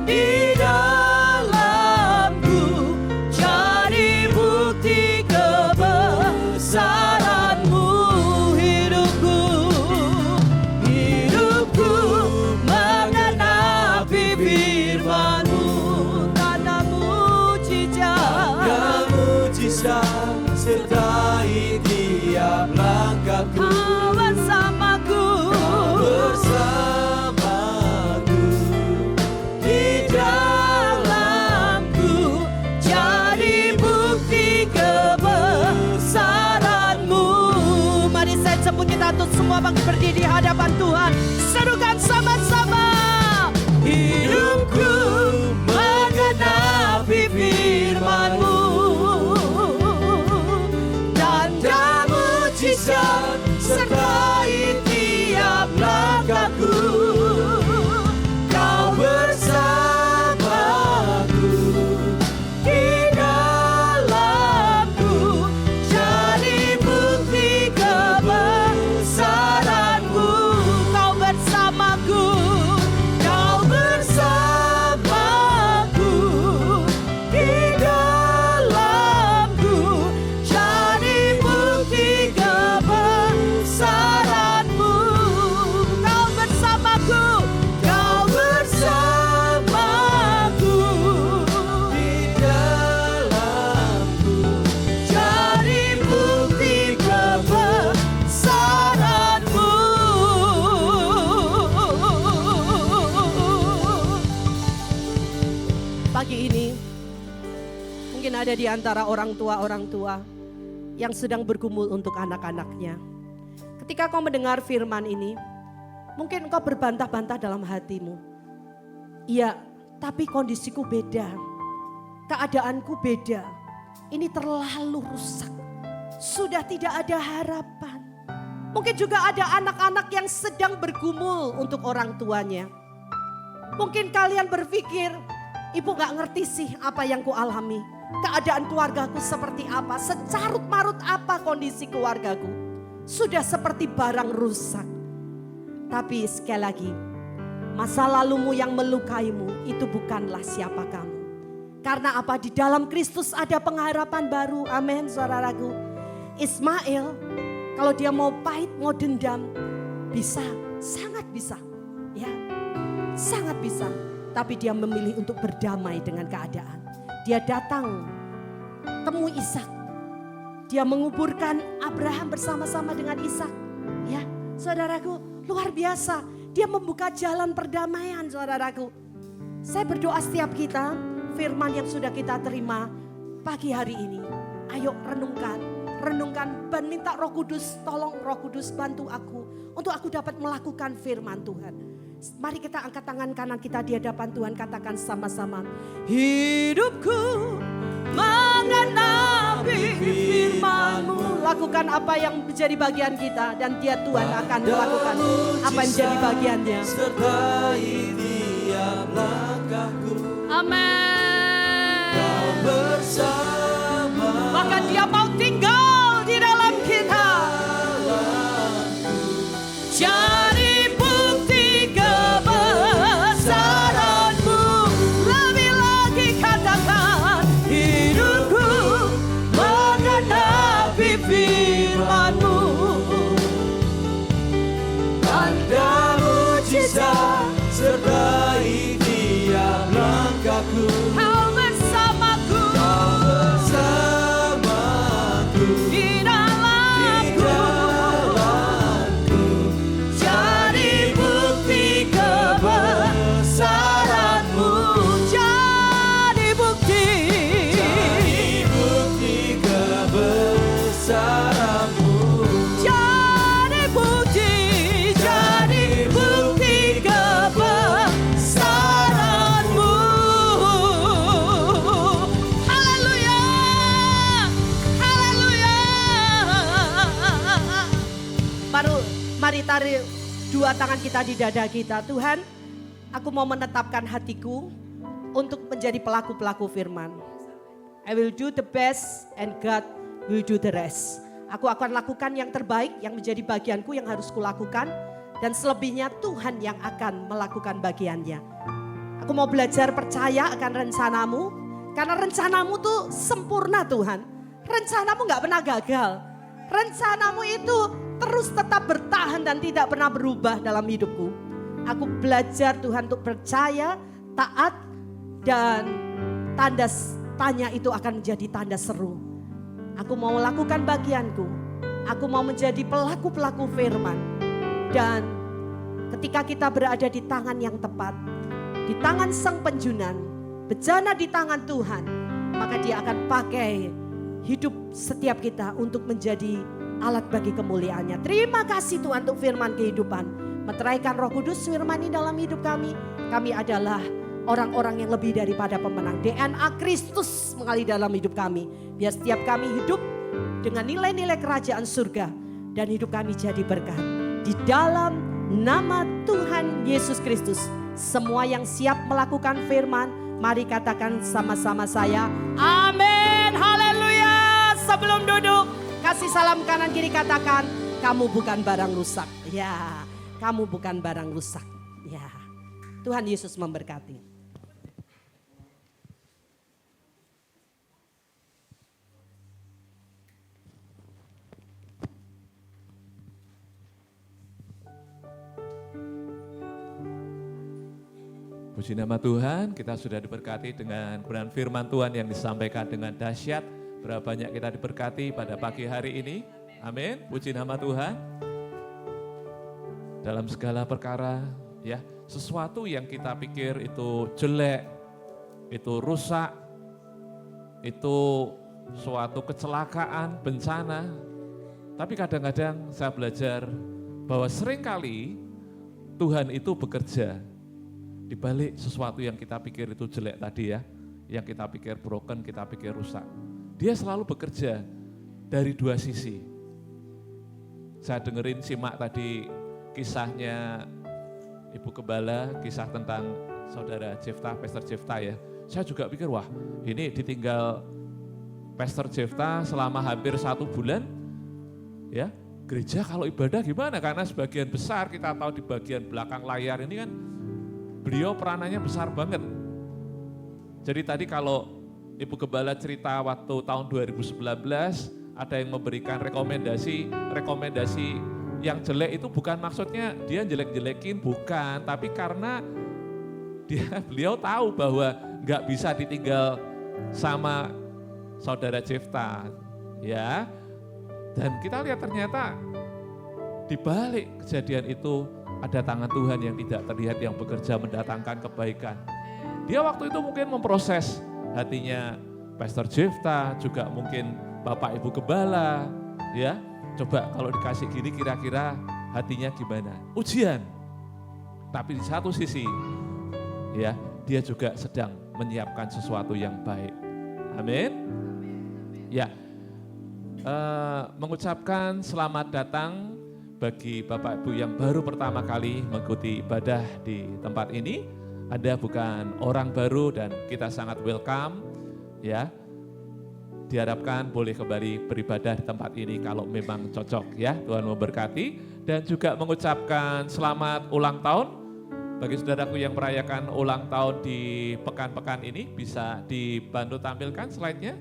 di dalamku, jadi bukti kebesaran-Mu. Hidupku mengenapi firman-Mu. Tanda mujizat sertai tiap langkahku. Kau bersamaku, di dalamku, jadi bukti kebesaran-Mu. Mari saya sebut kita untuk semua bangkit berdiri di hadapan Tuhan. Serukan sama-sama. Hidupku mengenapi firman-Mu. Tanda mujizat sertai tiap langkahku. Kau bersamaku, di dalamku, jadi bukti kebesaran-Mu. Kau bersamaku, di dalamku, jadi bukti kebesaran-Mu. Kau bersamaku, di dalamku, jadi bukti kebesaran-Mu. Pagi ini mungkin ada di antara orang tua yang sedang bergumul untuk anak-anaknya. Ketika kau mendengar firman ini, mungkin kau berbantah-bantah dalam hatimu. Iya, tapi kondisiku beda. Keadaanku beda. Ini terlalu rusak. Sudah tidak ada harapan. Mungkin juga ada anak-anak yang sedang bergumul untuk orang tuanya. Mungkin kalian berpikir, Ibu gak ngerti sih apa yang ku alami. Keadaan keluargaku seperti apa, secarut marut apa kondisi keluargaku. Sudah seperti barang rusak. Tapi sekali lagi, masa lalumu yang melukaimu itu bukanlah siapa kamu. Karena apa? Di dalam Kristus ada pengharapan baru. Amin, saudaraku. Ismail, kalau dia mau pahit, mau dendam, bisa, sangat bisa. Ya, sangat bisa. Tapi dia memilih untuk berdamai dengan keadaan. Dia datang temui Ishak. Dia menguburkan Abraham bersama-sama dengan Ishak. Ya, saudaraku, luar biasa. Dia membuka jalan perdamaian, saudaraku. Saya berdoa setiap kita, firman yang sudah kita terima pagi hari ini. Ayo renungkan dan minta Roh Kudus, tolong Roh Kudus bantu aku untuk aku dapat melakukan firman Tuhan. Mari kita angkat tangan kanan kita di hadapan Tuhan, katakan sama-sama. Hidupku mengenapi firman-Mu. Lakukan apa yang menjadi bagian kita dan dia Tuhan akan melakukan apa yang menjadi bagiannya. Sertai tiap langkahku. Amin. Kau bersama. Maka dia mau tinggal di dalam kita. Jadi bukti kebesaran-Mu. Lebih lagi katakan, hidupku mengenapi firman-Mu. Tanda mujizat sertai tiap langkahku. Kau bersamaku. Di dalamku. Jadi bukti kebesaran-Mu. Jadi bukti. Jadi bukti kebesaran-Mu. Jadi bukti. Jadi bukti kebesaran-Mu. Haleluya. Haleluya. Mari tarik dua tangan kita di dada kita. Tuhan, aku mau menetapkan hatiku untuk menjadi pelaku-pelaku firman. I will do the best and God will do the rest. Aku akan lakukan yang terbaik yang menjadi bagianku yang harus kulakukan. Dan selebihnya Tuhan yang akan melakukan bagiannya. Aku mau belajar percaya akan rencanamu. Karena rencanamu tuh sempurna Tuhan. Rencanamu gak pernah gagal. Rencanamu itu terus tetap bertahan dan tidak pernah berubah dalam hidupku. Aku belajar Tuhan untuk percaya, taat, dan tanda tanya itu akan menjadi tanda seru. Aku mau melakukan bagianku. Aku mau menjadi pelaku-pelaku firman. Dan ketika kita berada di tangan yang tepat, di tangan Sang Penjunan, bejana di tangan Tuhan, maka Dia akan pakai hidup setiap kita untuk menjadi alat bagi kemuliaannya. Terima kasih Tuhan untuk firman kehidupan. Meteraikan Roh Kudus firman-Nya dalam hidup kami. Kami adalah orang-orang yang lebih daripada pemenang. DNA Kristus mengalir dalam hidup kami. Biar setiap kami hidup dengan nilai-nilai kerajaan surga. Dan hidup kami jadi berkat. Di dalam nama Tuhan Yesus Kristus. Semua yang siap melakukan firman, mari katakan sama-sama saya. Amin. Haleluya. Sebelum duduk, kasih salam kanan kiri, katakan, kamu bukan barang rusak. Ya, kamu bukan barang rusak. Ya, Tuhan Yesus memberkati. Puji nama Tuhan, kita sudah diberkati dengan kebenaran firman Tuhan yang disampaikan dengan dahsyat. Berapa banyak kita diberkati pada pagi hari ini. Amin. Puji nama Tuhan. Dalam segala perkara, ya, sesuatu yang kita pikir itu jelek, itu rusak, itu suatu kecelakaan, bencana. Tapi kadang-kadang saya belajar bahwa seringkali Tuhan itu bekerja di balik sesuatu yang kita pikir itu jelek tadi ya, yang kita pikir broken, kita pikir rusak. Dia selalu bekerja dari dua sisi. Saya dengerin simak tadi kisahnya Ibu Gembala, kisah tentang saudara Jeftah, Pastor Jeftah ya. saya juga pikir, wah ini ditinggal Pastor Jefta selama hampir 1 bulan, ya gereja kalau ibadah gimana? Karena sebagian besar kita tahu di bagian belakang layar ini kan beliau peranannya besar banget. Jadi tadi kalau Ibu Gembala cerita waktu tahun 2019 ada yang memberikan rekomendasi yang jelek itu bukan maksudnya dia jelek-jelekin, bukan. Tapi karena beliau tahu bahwa nggak bisa ditinggal sama saudara Jefta, ya. Dan kita lihat ternyata di balik kejadian itu ada tangan Tuhan yang tidak terlihat yang bekerja mendatangkan kebaikan. Dia waktu itu mungkin memproses hatinya Pastor Jefta, juga mungkin Bapak Ibu Gembala, ya. Coba kalau dikasih gini kira-kira hatinya gimana? Ujian. Tapi di satu sisi, ya, dia juga sedang menyiapkan sesuatu yang baik. Amin. Ya. Mengucapkan selamat datang bagi Bapak Ibu yang baru pertama kali mengikuti ibadah di tempat ini. Anda bukan orang baru dan kita sangat welcome, ya. Diharapkan boleh kembali beribadah di tempat ini kalau memang cocok, ya. Tuhan memberkati. Dan juga mengucapkan selamat ulang tahun bagi saudaraku yang merayakan ulang tahun di pekan-pekan ini. Bisa dibantu tampilkan slide-nya.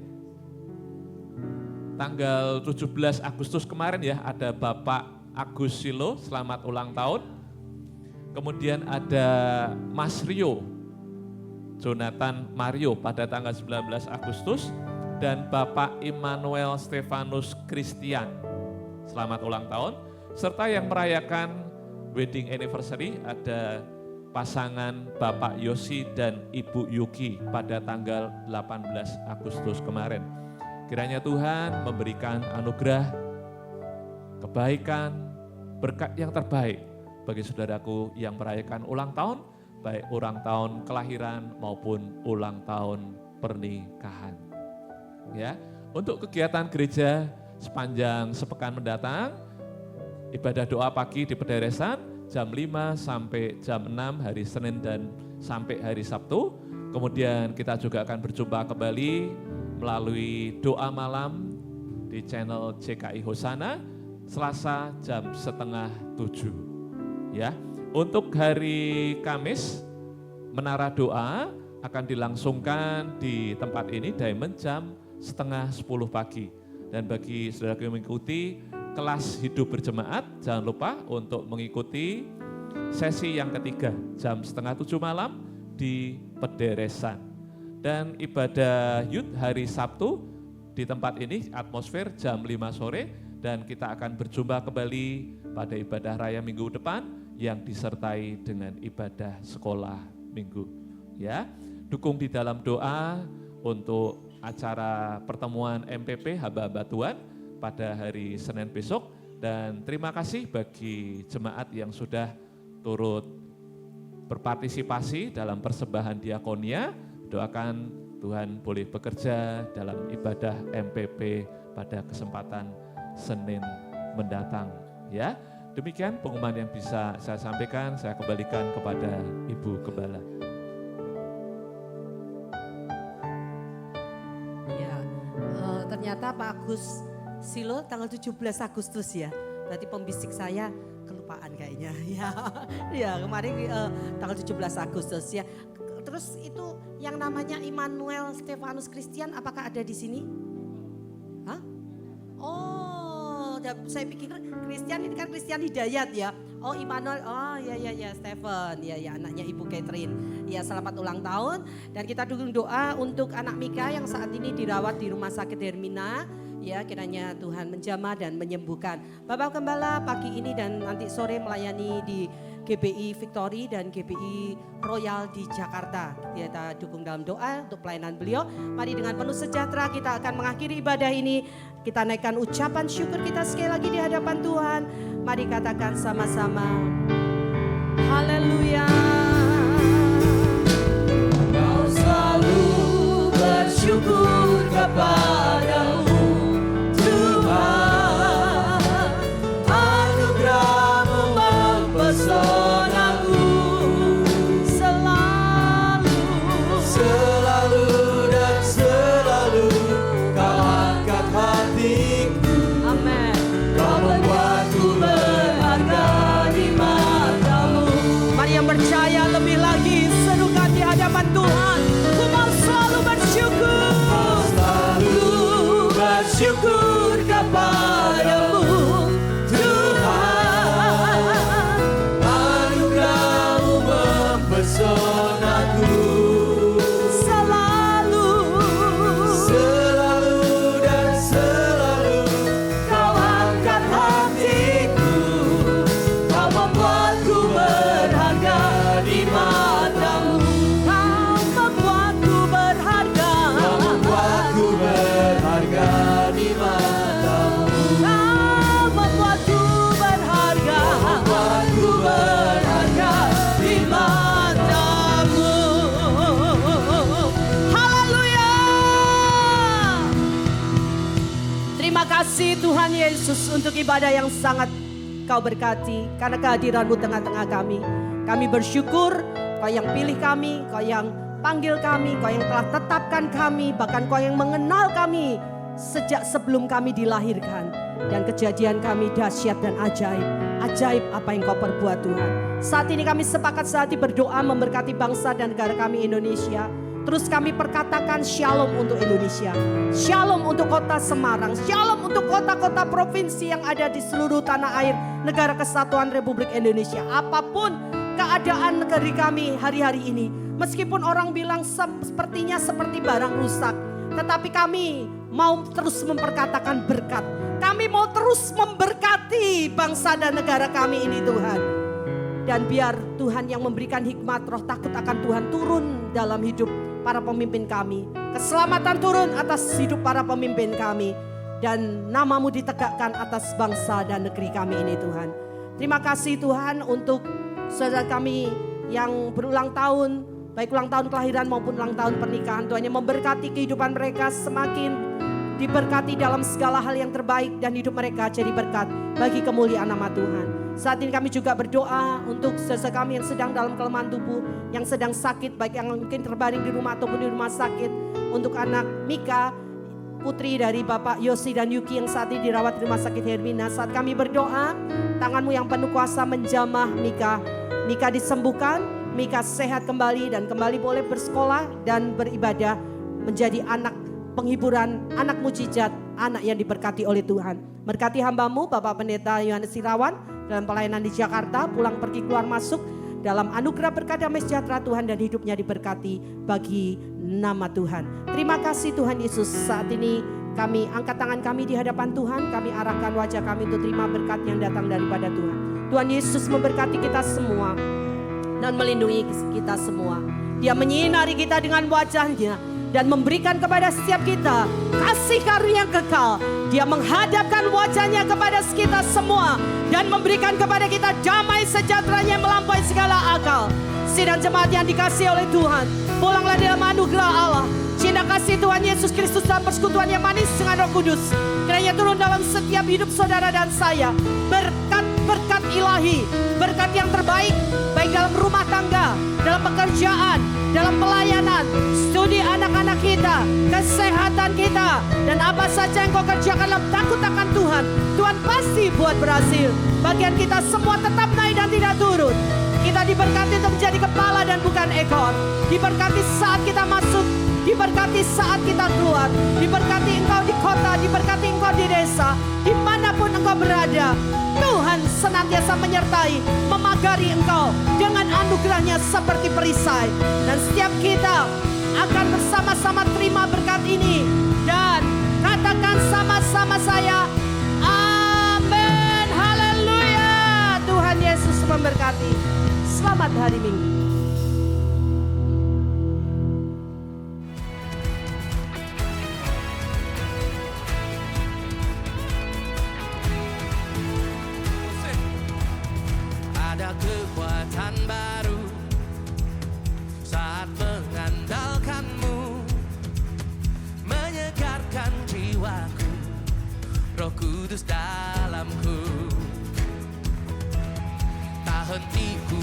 Tanggal 17 Agustus kemarin, ya, ada Bapak Agus Silo, selamat ulang tahun. Kemudian ada Mas Rio, Jonathan Mario pada tanggal 19 Agustus. Dan Bapak Immanuel Stefanus Christian, selamat ulang tahun. Serta yang merayakan wedding anniversary ada pasangan Bapak Yosi dan Ibu Yuki pada tanggal 18 Agustus kemarin. Kiranya Tuhan memberikan anugerah, kebaikan, berkat yang terbaik bagi saudaraku yang merayakan ulang tahun, baik ulang tahun kelahiran maupun ulang tahun pernikahan. Ya, untuk kegiatan gereja sepanjang sepekan mendatang, ibadah doa pagi di pederesan jam 5 sampai jam 6 hari Senin dan sampai hari Sabtu. Kemudian kita juga akan berjumpa kembali melalui doa malam di channel CKI Hosana Selasa jam 6:30. Ya, untuk hari Kamis menara doa akan dilangsungkan di tempat ini Diamond jam 9:30 pagi. Dan bagi saudara yang mengikuti kelas hidup berjemaat, jangan lupa untuk mengikuti sesi yang ketiga jam 6:30 malam di pederesan. Dan ibadah youth hari Sabtu di tempat ini atmosfer jam 5 sore dan kita akan berjumpa kembali pada ibadah raya minggu depan yang disertai dengan ibadah sekolah minggu. Ya, dukung di dalam doa untuk acara pertemuan MPP hamba-hamba Tuhan pada hari Senin besok. Dan terima kasih bagi jemaat yang sudah turut berpartisipasi dalam persembahan diakonia. Doakan Tuhan boleh bekerja dalam ibadah MPP pada kesempatan Senin mendatang. Ya, demikian pengumuman yang bisa saya sampaikan. Saya kembalikan kepada Ibu Gembala. Ternyata Pak Agus Silo tanggal 17 Agustus ya. Berarti pembisik saya kelupaan kayaknya. Ya kemarin tanggal 17 Agustus ya. Terus itu yang namanya Immanuel Stefanus Christian apakah ada di sini? Hah? Oh, saya pikir Christian ini kan Christian Hidayat ya. Oh Immanuel, oh ya Stephen, ya anaknya Ibu Catherine. Ya selamat ulang tahun dan kita dukung doa untuk anak Mika yang saat ini dirawat di Rumah Sakit Hermina. Ya kiranya Tuhan menjamah dan menyembuhkan. Bapak Gembala pagi ini dan nanti sore melayani di GBI Victory dan GBI Royal di Jakarta. Kita dukung dalam doa untuk pelayanan beliau. Mari dengan penuh sejahtera kita akan mengakhiri ibadah ini. Kita naikkan ucapan syukur kita sekali lagi di hadapan Tuhan. Mari katakan sama-sama. Haleluya. Kau selalu bersyukur kepadamu Tuhan. Anugerah-Mu mempesonaku selalu Terima kasih Tuhan Yesus untuk ibadah yang sangat Kau berkati. Karena kehadiran-Mu tengah-tengah kami. Kami bersyukur Kau yang pilih kami, Kau yang panggil kami, Kau yang telah tetapkan kami, bahkan Kau yang mengenal kami sejak sebelum kami dilahirkan. Dan kejadian kami dahsyat dan ajaib. Ajaib apa yang Kau perbuat Tuhan. Saat ini kami sepakat sehati berdoa memberkati bangsa dan negara kami Indonesia. Terus kami perkatakan shalom untuk Indonesia. Shalom untuk kota Semarang. Shalom untuk kota-kota provinsi yang ada di seluruh tanah air Negara Kesatuan Republik Indonesia. Apapun keadaan negeri kami hari-hari ini. Meskipun orang bilang sepertinya seperti barang rusak. Tetapi kami mau terus memperkatakan berkat. Kami mau terus memberkati bangsa dan negara kami ini Tuhan. Dan biar Tuhan yang memberikan hikmat, roh takut akan Tuhan turun dalam hidup para pemimpin kami. Keselamatan turun atas hidup para pemimpin kami. Dan nama-Mu ditegakkan atas bangsa dan negeri kami ini Tuhan. Terima kasih Tuhan untuk saudara kami yang berulang tahun. Baik ulang tahun kelahiran maupun ulang tahun pernikahan. Tuhan yang memberkati kehidupan mereka semakin diberkati dalam segala hal yang terbaik. Dan hidup mereka jadi berkat bagi kemuliaan nama Tuhan. Saat ini kami juga berdoa untuk saudara kami yang sedang dalam kelemahan tubuh, yang sedang sakit, baik yang mungkin terbaring di rumah ataupun di rumah sakit. Untuk anak Mika, putri dari Bapak Yosi dan Yuki yang saat ini dirawat di rumah sakit Hermina. Saat kami berdoa, tangan-Mu yang penuh kuasa menjamah Mika. Mika disembuhkan, Mika sehat kembali dan kembali boleh bersekolah dan beribadah. Menjadi anak penghiburan, anak mujizat, anak yang diberkati oleh Tuhan. Berkati hamba-Mu Bapak Pendeta Yohanes Sirawan dalam pelayanan di Jakarta, pulang pergi keluar masuk dalam anugerah berkat damai sejahtera Tuhan dan hidupnya diberkati bagi nama Tuhan. Terima kasih Tuhan Yesus. Saat ini kami angkat tangan kami di hadapan Tuhan, kami arahkan wajah kami untuk terima berkat yang datang daripada Tuhan. Tuhan Yesus memberkati kita semua dan melindungi kita semua. Dia menyinari kita dengan wajah-Nya dan memberikan kepada setiap kita kasih karunia kekal. Dia menghadapkan wajah-Nya kepada kita semua dan memberikan kepada kita damai sejahtera-Nya melampaui segala akal. Sidang jemaat yang dikasihi oleh Tuhan, pulanglah dalam anugerah Allah. Cinta kasih Tuhan Yesus Kristus dalam persekutuan yang manis dengan Roh Kudus kiranya turun dalam setiap hidup saudara dan saya. Berkat ilahi, berkat yang terbaik baik dalam rumah tangga, dalam pekerjaan, dalam pelayanan, studi anak-anak kita, kesehatan kita, dan apa saja yang kau kerjakan dalam takut akan Tuhan, Tuhan pasti buat berhasil. Bagian kita semua tetap naik dan tidak turun. Kita diberkati untuk menjadi kepala dan bukan ekor. Diberkati saat kita masuk, diberkati saat kita keluar. Diberkati engkau di kota, diberkati engkau di desa, dimanapun engkau berada. Tuhan senantiasa menyertai, memagari engkau dengan anugerah-Nya seperti perisai. Dan setiap kita akan bersama-sama terima berkat ini. Dan katakan sama-sama saya, amin, haleluya. Tuhan Yesus memberkati. Selamat hari Minggu. Ada kekuatan baru saat mengandalkan-Mu, menyegarkan jiwaku, Roh Kudus dalamku. Tak henti ku